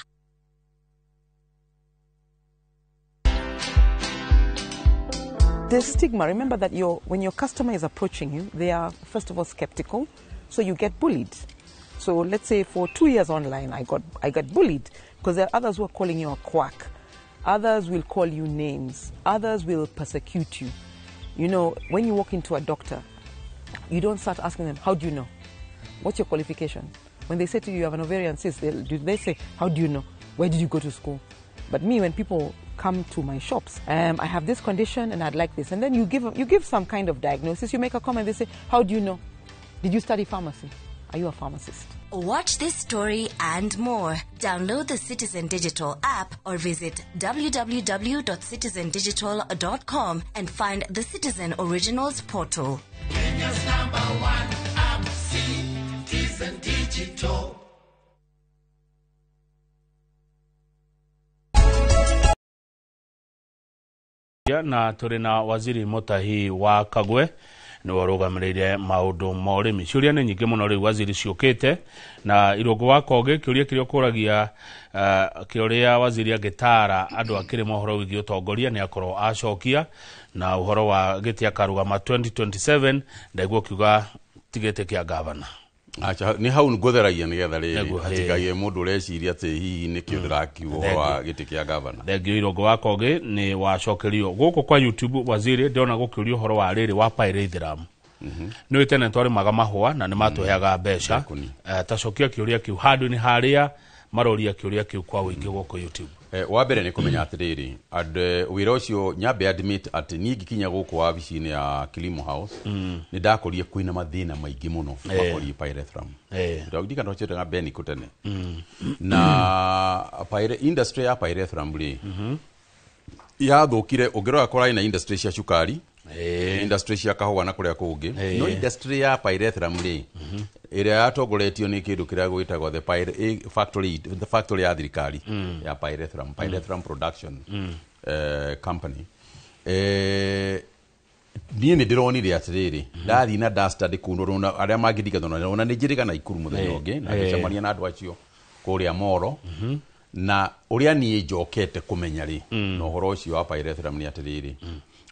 The stigma, remember that when your customer is approaching you, they are first of all skeptical, so you get bullied. So let's say for 2 years online, I got bullied because there are others who are calling you a quack. Others will call you names. Others will persecute you. You know, when you walk into a doctor, you don't start asking them, how do you know? What's your qualification? When they say to you, you have an ovarian cyst, they say, how do you know? Where did you go to school? But me, when people come to my shops, I have this condition and I'd like this. And then you give some kind of diagnosis. You make a comment, they say, how do you know? Did you study pharmacy? Are you a pharmacist? Watch this story and more. Download the Citizen Digital app or visit www.citizendigital.com and find the Citizen Originals portal. Kenya's #1 app, Citizen Digital. Na turi na waziri Mutahi wa Kagwe ni warugamiriire maundu ma urimi. Ciuria ni nyingi muno riu waziri ciukite na irungu wa Koge kiuria kirio kuragia kiuria waziri agitara andu akiri mohoro wigi utongoria ni akorwo acokia na uhoro wa giti akarugama 2027 ndaiguo kiuga tigete kia governor. Acha ni hau ngutheragia nigetha ri atigagie mundu reciria ati hihi ni kiuthiraki wa giti kia governor. Ndegio irongo wa Koge ni wacokerio guku kwa YouTube waziri ndiona gukiurio horo wa riri wa Pairethiram. No itene twari magamahwa na ni matuheaga mbeca. Tacokia kiuria kiu handu ni haria maroria kiuria kiu kwa wingi guku YouTube. Wa mbere ni kumenya atiriri and wira ucio nyambe admit ati ni gikinya guku wa bicini ya Kilimo House ni ndakorie kwina mathina maingi muno makori Pairethiram. Ndagidika ndochete nga beni kutene na industry ya Pairethiram ri ya thukire ungirora kora ina industry cia cukari, industry cia kahua na kuria kungi no industry ya Pairethiram ri iria yatongoretio ni kindu kiria gwitagwo the factory ya thirikari ya Pairethiram Production Company. Ni ndironire atiriri ndathi na dasta kunuruna aria mangidigathona ona ni njiriga na ikuru muthenya ungi na gicamania na andu acio kuria Moro na uria ni njokete kumenya ri no horo ucio wa Pairethiram ni atiriri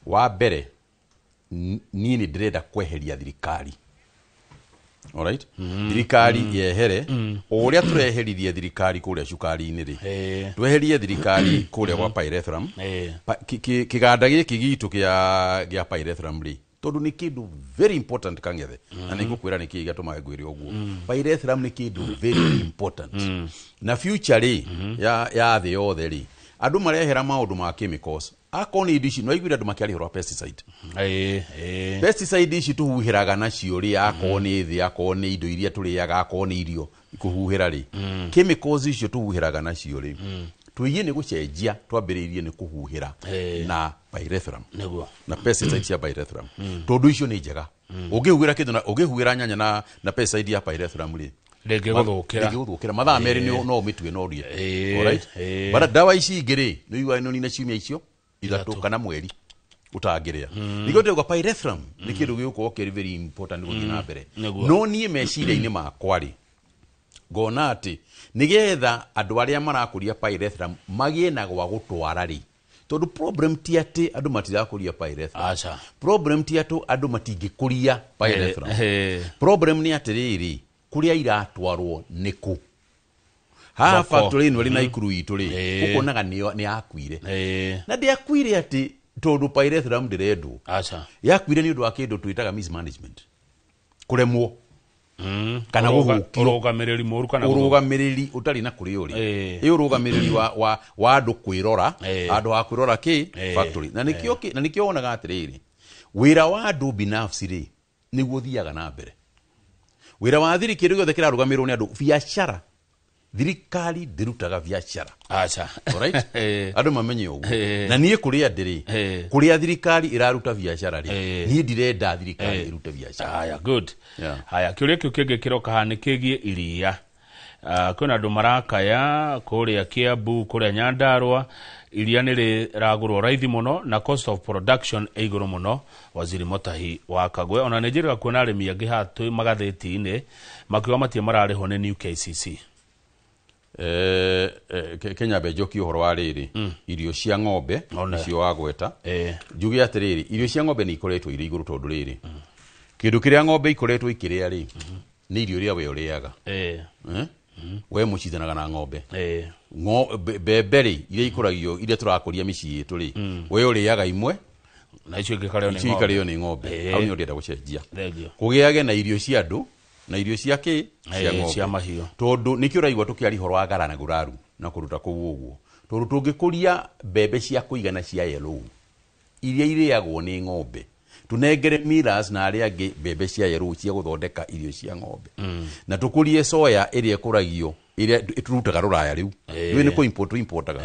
wa mbere ni ndirenda kweheria thirikari. Alright? Thirikari yehere uria tureheririe thirikari kuria cukari-ini ri tweherie thirikari kuria kwa Pairethiram kiganda giki gitu kia Pairethiram ri tondu ni kindu very important kangethe na nigukwira ni kiiga tuma ngwire oguo Pairethiram ni kindu very important na future ri ya the other ri andu marehera maundu ma chemicals akoni idici no igwira andu makiarihora pesticide pesticide ici tuhuhiraga nacio ri akoni thi akoni indo iria turiaga akoni irio kuhuhira ri chemicals icio tuhuhiraga nacio ri tuiye ni gucenjia twambiriirie ni kuhuhira na pyrethrum na pesticide cia pyrethrum tondu icio ni njega ungihuhira kindu na ungihuhira nyanya na pesticide ya pyrethrum ri ndengiguthukira mathaa meri no umitue no rie alright bara dawa ici ingiri no igwa no nina ciumia icio ithatu kana mweri utangiria nigote kwa pyrethrum ni kindu gikuo keri very important guthi na mbere no nie meciria-ini makwa ri ngona ati nigetha andu aria marakuria pyrethrum magie na gwa gutwara ri tondu problem ti ati andu matirakuria pyrethrum problem ti ati andu matingikuria pyrethrum problem ni ati riri kuria iratwarwo niku ha factory no ri na ikuru itu ri ukonaga ni akuire na ndi akuire ati tondu pyrethrum ndirendu yakuire ni undu wa kindu twitaga mismanagement kuremwo kana urugamiriri moru kana urugamiriri utari na kuri uri urugamiriri wa andu kwirora andu ha kwirora factory na nikio onaga atiriri wira wa andu binafsi ri niguo thiaga na mbere wira wa thiri kindu giothe kirarugamirwo ni andu biashara thirikari ndirutaga biashara alright andu mamenye uguo na nie kuria ndiri kuria thirikari iraruta biashara ri nie ndirenda thirikari irute biashara haya good haya kiuria kiu kingi kiroka hanikigie iria kuna andu marakaya kuria Kiambu kuria Nyandarua iria niri ragurwo raithi muno na cost of production iguru muno. Waziri Mutahi wa Kagwe ona Nigeria kuona arimi angi hatu magatheti-ini makiwa matie marariho ni New KCC Kenya bejoki uhoro wa riri irio cia ng'ombe icio wagweta njugi atiriri irio cia ng'ombe ni ikoretwo iri iguru tondu riri kindu kiria ng'ombe ikoretwo ikiria ri ni irio ria we uriaga we mucithanaga na ng'ombe mbembe ri iria ikuragio iria turakuria micii itu ri we uriaga imwe na icio ingikario ni ng'ombe au ni ndenda gucenjia kugiage na irio cia andu na irio cia ki cia mahiũ tondu nikio raigwa tukiari horo wa gara na guraru na kuruta kuu uguo tondu tungikuria mbembe cia kuigana cia yellow iria iriagwo ni ng'ombe tunengere millers na aria angi mbembe cia yellow cia guthondeka irio cia ng'ombe na tukurie soya iria kuragio iria turutaga ruraya riu ni ku importaga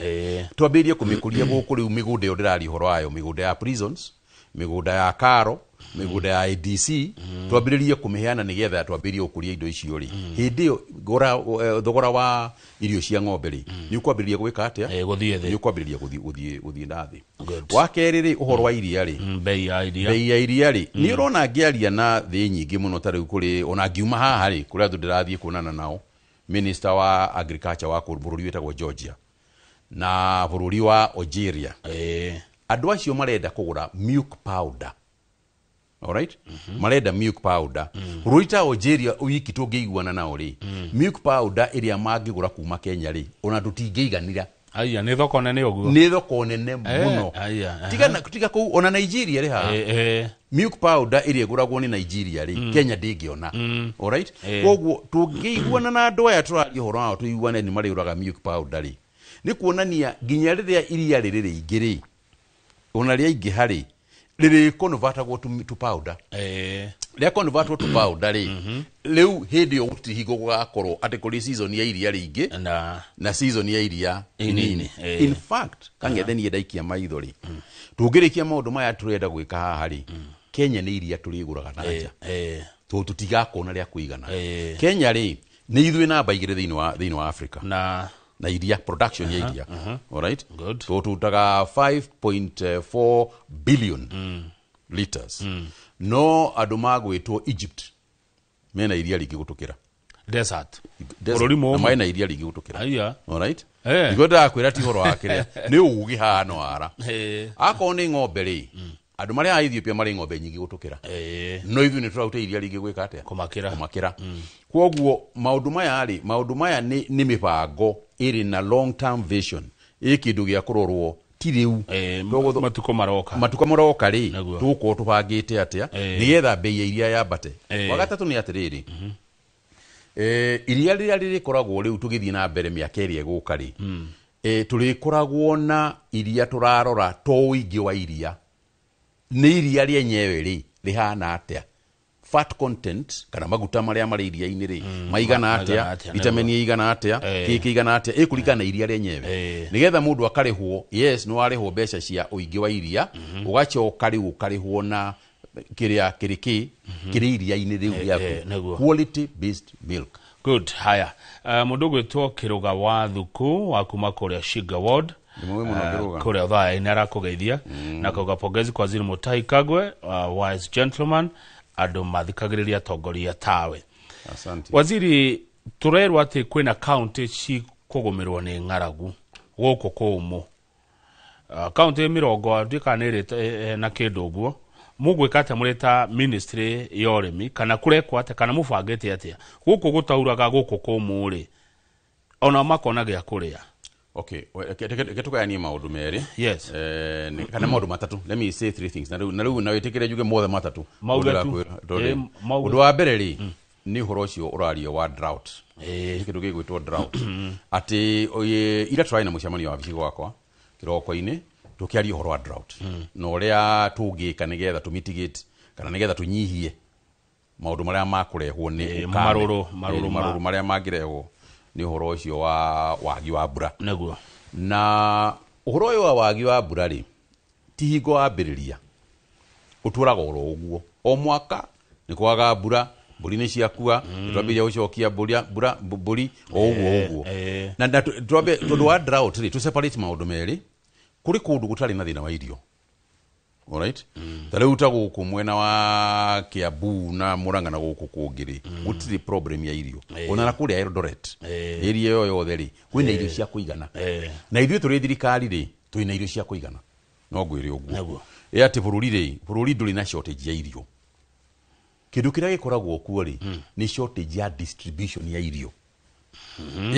twambirie kumikuria guku riu migunda yo ndirari horo ayo migunda ya prisons migunda ya karo migunda ya ADC twambiririe kumiheana nigetha twambirie ukuria indo icio ri hindi yo thogora wa irio cia ng'ombe ri ni ukwambiririe gwika atia ni ukwambiririe guthie nathi wa keri ri uhoro wa iria ri bei ya iria ri ni urona ngiaria na thi nyingi muno tari kuri ona ngiuma haha ri kuria andu ndirathie kuonana nao minister wa agriculture wa bururi wetagwo Georgia na bururi wa Algeria andu acio marenda kugura milk powder alright marenda milk powder ruita Algeria wiki tungiiguana nao ri milk powder iria mangigura kuma Kenya ri ona tutingeiganira aya ni thoko nene uguo ni thoko nene muno tiga ku ona Nigeria ri ha milk powder iria iguragwo ni Nigeria ri Kenya ndingiona alright koguo tungiiguana na andu aya turari horo ao tuiguane ni mariuraga milk powder ri ni kuonania ginya riria iria riri ringiri ona ria ingi hari riri convertagwo to powder ria convertwo to powder ri riu hindi yo gutihingo gugakorwo ati kuri season ya iria ringi na season ya iria inini in fact kangetheni ndaikia maitho ri tungirikia maundu maya turenda gwika haha ri Kenya ni iria turiguraga na nja tutigakona ria kuigana Kenya ri ni ithui namba igire thiini wa Africa na iria production ya iria alright so tutaga 5.4 billion liters no andu magwitwo Egypt mena iria lingi gutukira desert na maina iria lingi gutukira alright igoda akwira ti horo akire ni ugi hano ara akoni ng'ombe ri andu maria Ethiopia mari ng'ombe nyingi gutukira no ithu ni turaute iria lingi gwika atia kumakira koguo maundu maya ni mibango iri na long term vision ikindu gia kurorwo ti riu matuko maroka ri tuko tubangite atia nigetha bei ya iria yambate wagatatu ni atiriri iria riria riri koragwo riu tugithie na mbere miaka iri eguka ri turikoragwo na iria turarora to uingi wa iria ni iria ryenyewe ri rihana atia fat content kana maguta maria mari iria-ini ri maigana atia vitamin igana atia kiki igana atia ikuringana iria ryenyewe nigetha mundu akarihwo yes no arihwo mbeca cia uingi wa iria ugachoka riu ukarihwo na kiria kiriki kiri iria-ini riu riaku quality based milk. Good. Haya. Mundu gwitwo Kiruga wa Thuku wa kuma kuria Shiga Ward. Kuria thaa inara kugeithia na kuga pongezi kwa Waziri Mutahi Kagwe, wise gentleman, andu mathikagiriria tongoria tawe. Asante. Waziri, turerwa ati kwina county ci kugumirwo ni ng'aragu guku kumu. County mirongo ndikanirite na kindu guo. Mugwika ate mureta ministry ya urimi kana kurekwa ate kana mubangite atia guku gutauraga guku kumuri ona makona gya kuria. Okay, ketukaya maundu meri. Yes. Kana maundu matatu. Let me say three things. Na riu na wetikire juge mothe matatu. Undu wa mbere ri ni horo ucio urario wa drought. Kindu gigwitwo drought. Ati ira try na mucemanio wa bici gwakwa kiroko-ini tukiaria horo wa drought. No ria tungika nigetha tu mitigate kana nigetha tunyihie maundu maria makurehwo ni maruru maria mangirehwo ni horo ucio wa wagi wa mbura. Naguo na uhoro uyu wa wagi wa mbura ri ti hingo ambiriria uturaga oro uguo o mwaka ni kwaga mbura mburi ni ciakua twambiria ucokia mburi o uguo na twambe tondu wa drought ri tu separate maundu meri kuri kundu gutari na thina wa irio. Alright? Tare uta guku mwena wa Kiambu na Murang'a na guku kungiri gutiri problem ya irio. Ona na kuri Eldoret. Area yo yothe ri kwina irio cia kuigana. Na irio turi thirikari ri twina irio cia kuigana. No ngwire uguo. Ati bururi nduri na shortage ya irio. Kindu kiria gikoragwo kuo ri ni shortage ya distribution ya irio.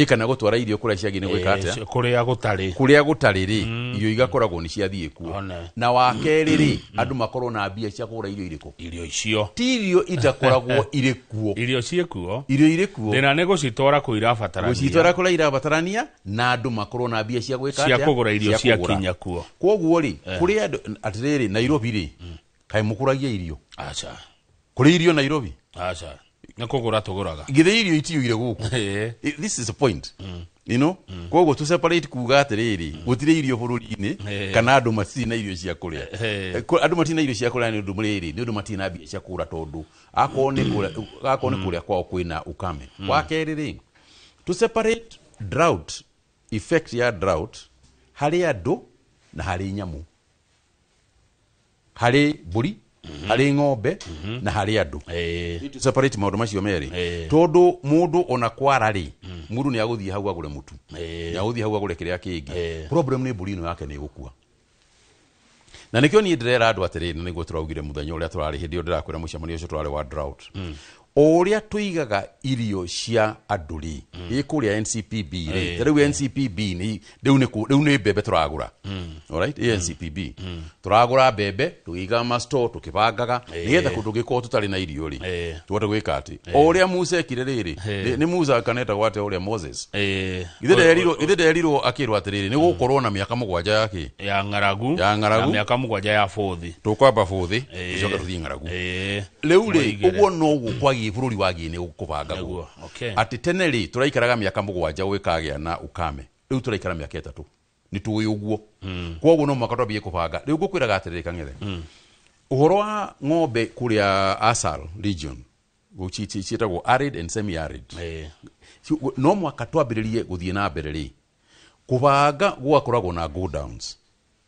Kana gutwara irio kuria ciagi ni gwika atia kuria gutari ri irio igakoragwo ni ciathie kuo na wakeri ri andu makorwo na mbia cia kugura irio iriku irio icio ti irio itakoragwo iri kuo irio cie kuo thina ne gucitwara ku irabatarania na andu makorwo na mbia cia gwika atia cia kugura irio cia kinya kuo koguo ri kuria andu atiriri Nairobi ri kai mukuragia irio acha kuri irio Nairobi acha na kugura tuguraga githe irio itiuire guku this is the point you know koguo tu separate kuga atiriri gutire irio bururi-ini kana andu matina irio cia kuria andu matina irio cia kuria ni undu muriri ni undu matina mbia cia kugura tondu akone kuria kwao kwina ukame wa keriri to separate drought effect ya drought hari andu na hari nyamu hari mburi hari ng'ombe na hari andu to separate maundu macio meri tondu mundu ona kwara ri mundu ni aguthie hau agure mutu ni aguthie hau agure kiria kingi problem ni mburi ino yake ni gukua na nikio ni ndirera andu atiriri niguo turaugire muthenya uria turari hindi ndirakwira mucemanio ucio turari wa drought oria tuigaga irio cia andu ri ikuria NCPB ri riu NCPB ni riu ni bebe turagura alright NCPB turagura bebe tuiga masto tukibangaga nigetha kundu giko tutari na irio ri tuote gwika ati oria Musa ekire riri ni Musa kaneta gwate oria Moses ithe deriro akirwa atiriri ni gukorwo na miaka 7 yake ya ng'aragu na miaka 7 ya bothi tukwamba bothi icoka tuthie ng'aragu riu ri uguo no gukwagi bururi wagi ni ukubanga guo ati tene ri turaikaraga miaka 7 gwikagia na ukame riu turaikara miaka 3 ni tuwi uguo koguo no makatobie kubanga riu gukwiraga atiriri kang'ethe uhoro wa ng'ombe kuria Asal region guchitagwo arid and semi arid no mwaka twambiririe guthie na mbere ri kubanga gwakoragwo na go downs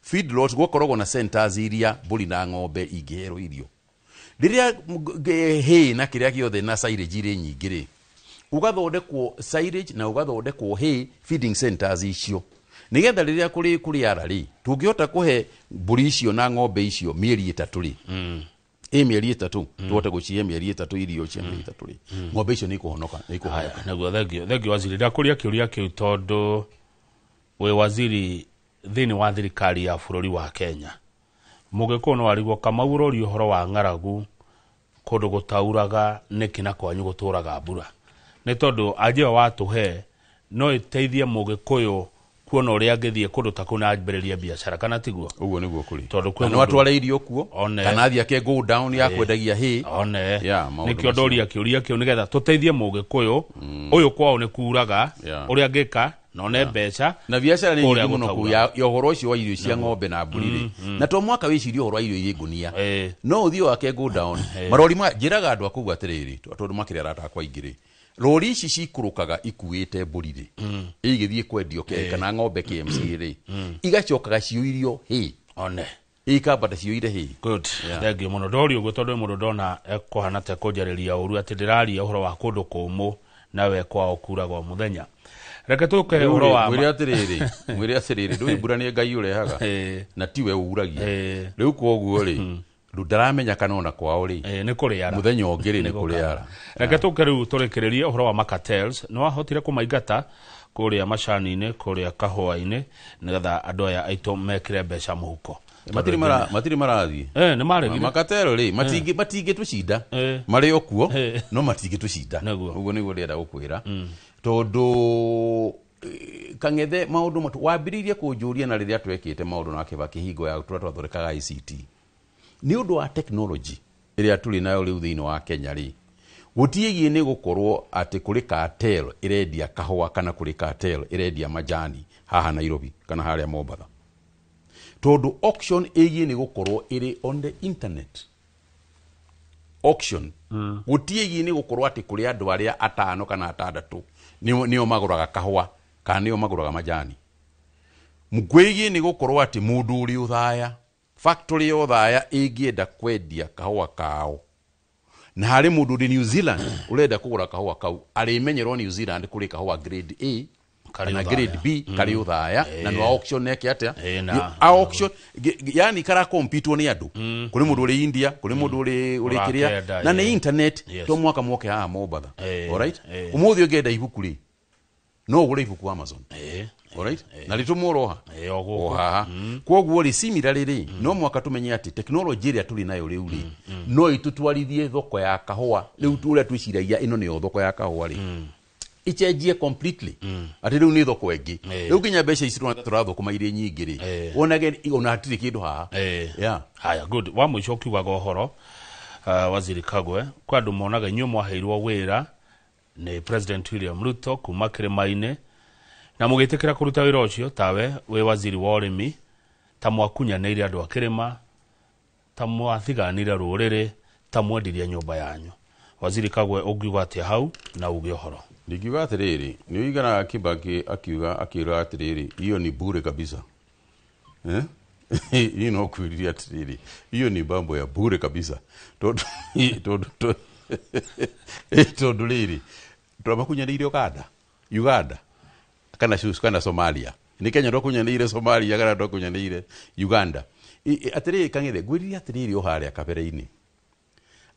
feedlot gwakoragwo na centers iria mburi na ng'ombe ingihero irio riria hay na kiria giothe na silage iri nyingi ri ugathondekwo silage na ugathondekwo hay feeding centers icio nigetha riria kuri ara ri tungihota kuhe mburi icio na ng'ombe icio mieri 3 ri mieri 3 tuote gucie mieri 3 irio cia mieri 3 ri ng'ombe icio ni kuhonoka naguo thengio waziri ndakuria kiuria kiu tondu we waziri thini wa thirikari ya bururi wa Kenya mugiko no arigwo kamaurori uhoro wa ng'aragu kundu gutauraga nikina kwanyu guturaga mbura ni tondu aje watuhe no iteithie mugikuyu kuona uria angithie kundu ta kuna ambiriria biashara kana tiguo uguo niguo kuri tondu kwa no atware irio kuo kana athia ke go down ya kwendagia hi one nikio ndoria kiuria kio nigetha tuteithie mugikuyu uyu kwao ni kuuraga uria ngika none mbeca na biashara ni nyingi muno ku ya uhoro ucio wa irio cia ng'ombe na mburi na to mwaka wicirio uhoro wa irio iri ngunia no uthio wake go down marori njiraga andu akugwa atiriri tondu makiri arata kwa ingiri rori ici cikurukaga ikuite mburi igithie kwendio kana ng'ombe KMC ri igacokaga cioirio hi one ikabata cioire hi good thank you muno ndorio uguo tondu mundu ndona ekohana te kunjariria uru ati ndiraria uhoro wa kundu kumu nawe kwao kuraga muthenya reke tuke uhoro wa mwiri atiriri ndui mbura ni ngai urehaga na tiwe uragia riu koguo ri ndaramenya kana ona kwao ri ni kuriara muthenya ongiri ni kuriara reke tuke riu turekererie uhoro wa makatels no ahotire kumaigata kuria macani-ini kuria kahua-ini nigetha andu aya aitu mekire mbeca muhuko matiri marathi ni maregire makatelo ri matingi tucinda mari okuo no matingi tucinda uguo niguo ndenda gukwira tondu kangethe maundu matu wambiririe kunjuria na riria twekite maundu na Kibaki hingo ya twathorekaga ICT ni undu wa technology iria tuli nayo riu thiini wa Kenya ri gutiigi ni gukorwo ati kuri cartel irendia kahua kana kuri cartel irendia majani haha Nairobi kana haria Mombasa tondu auction igi ni gukorwo iri on the internet auction gutiigi ni gukorwo ati kuri andu aria atano kana atandatu nio maguraga kahua kana nio maguraga majani mugwigi ni gukorwo ati mundu uri uthaya factory yo thaya igienda kwendia kahua kao na hari mundu uri New Zealand urenda kugura kahua kau arimenyerwo New Zealand kuri kahua grade A kana grade B kari uthaya na no auction neke atia auction yani kara compete ni andu kuri mundu uri India kuri mundu uri kiria na ni internet to mwaka mwoke ha Mombasa alright umuthi ungenda ibuku ri no ugure ibuku Amazon alright na litumoroha oha koguo ri similarly ri no mwaka tumenye ati technology ria tuli nayo riu ri no itutwarithie thoko ya kahua riu turia twiciragia ino ni thoko ya kahua ri ichenjie completely ati riu ni thoko engi riu kinya mbeca ici turathokuma iri nyingi ri onage ona hatiri kindu haha haya good wa mwisho kiugaga uhoro waziri Kagwe kwa andu monaga inyu mwaheirwo wira ni President William Ruto kuma Kirima-ini na mugitikira kuruta wira ucio tawe we waziri wa urimi ta mwakunyanire andu a Kirima ta mwathiganire ruriri ta mwendiria nyumba yanyu waziri Kagwe ugiuga atia hau na ugi uhoro ndikiuga atiriri ni uigana Kibaki akira atiriri hiyo ni bure kabisa you know kuiria atiriri hiyo ni mambo ya bure kabisa tondu riri twabakunyanire Uganda kana Somalia ni Kenya ndokunyanire Somalia kana ndokunyanire Uganda atiriri kangithe gwiriria atiriri o haria kabere-ini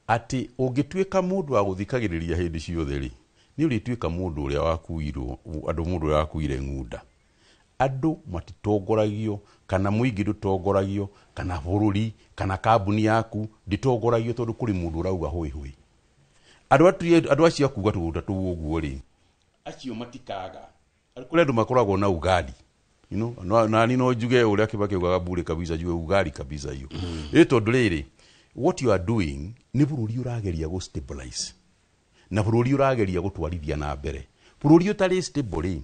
ati ungituika mundu wa guthikagiriria hindi ciothe ri ni urituika mundu uria wakuirwo mundu uria wakuire ng'unda andu matitongoragio kana muingi ndutongoragio kana bururi kana kambuni yaku nditongoragio tondu kuri mundu urauga hui andu acio akuga tuguta tu uguo ri acio matikaga kuri andu makoragwo na ugali na ni no njuge uria Kibaki ugaga bure kabisa jue ugali kabisa hiyo tondu riri what you are doing ni bururi urageria go stabilize na bururi urageria gutwarithia na mbere bururi utari stable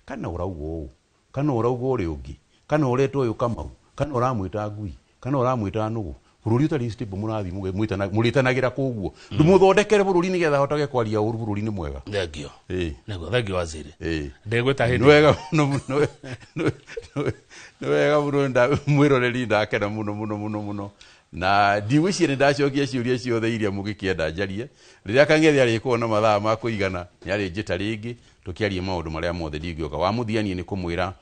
kana uraugo kana uraugo uri ungi kana uretwo uyu Kamau kana uramwita Ngui kana uramwita Nugu bururi utari stable murathi muritanagira koguo ndumuthondekere bururi nigetha hotage kwaria uru bururi ni mwega thengio nego thengio waziri ndegweta hindi nwega nwega burunda mwiroreri ndakena muno na ndiwicirie ni ndacokia ciuria ciothe iria mugikienda njarie riria Kang'ethe arikuwa na mathaa ma kuigana yari njita ringi tukiaria maundu maria mothe ndingioka wa muthianie ni kumwira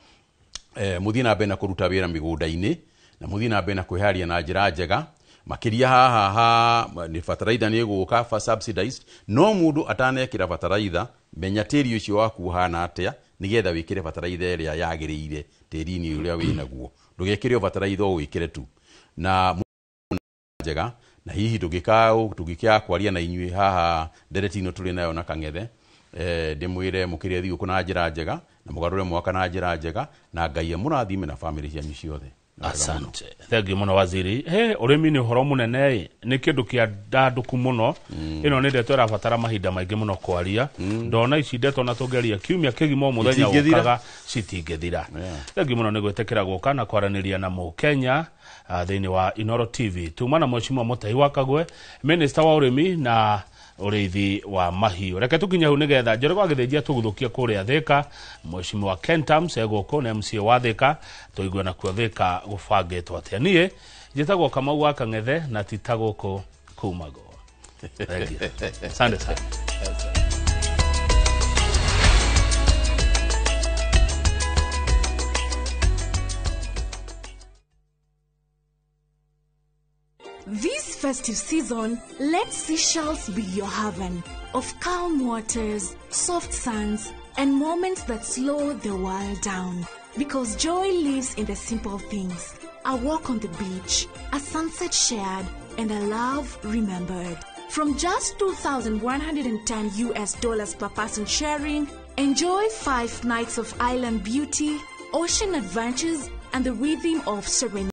muthie na mbere na kuruta wira migunda-ini na muthie na mbere na kwiharia na njira njega makiria haha ni fertilizer ni guka for subsidized no mundu atanekira fertilizer menya tiri ucio waku hana atia nigetha wikire fertilizer iria yagiriire tiri-ini uria winaguo ndugekire fertilizer wikire tu na njega na hihi tugikia kwaria na inyui haha ndereti ino tuli nayo na Kang'ethe ndimwire mukire thiu kuna njira njega na mugarure mwaka na njira njega na Ngai murathime na family cianyu ciothe. Asante. Thank you muno waziri. He urimi ni horo munene ni kindu kia ndanduku muno. Ino ni ndeto irabatara mahinda maingi muno kwaria. Ndona ici ndeto na tungeria kiumia kigimo muthenya ukaga citingethira. Thank you muno ni gwetekera guka na kwaraniria na mu Kenya thiini wa Inoro TV. Tumana Mheshimiwa Mutahi wa Kagwe, Minister wa urimi na urithi wa mahiu. Reke tukinya hu nigetha njore kwa githenjia tuguthukia kuria Thika. Mheshimiwa Kentam Seguko na MC wa Thika tuigwe na kwa Thika gubangitwo atia. Nie njitagwo Kamau wa Kang'ethe na titagwo Kumago. Asante sana. This festive season, let Seychelles be your haven of calm waters, soft sands, and moments that slow the world down. Because joy lives in the simple things. A walk on the beach, a sunset shared, and a love remembered. From just $2,110 per person sharing, enjoy 5 nights of island beauty, ocean adventures, and the rhythm of serenity.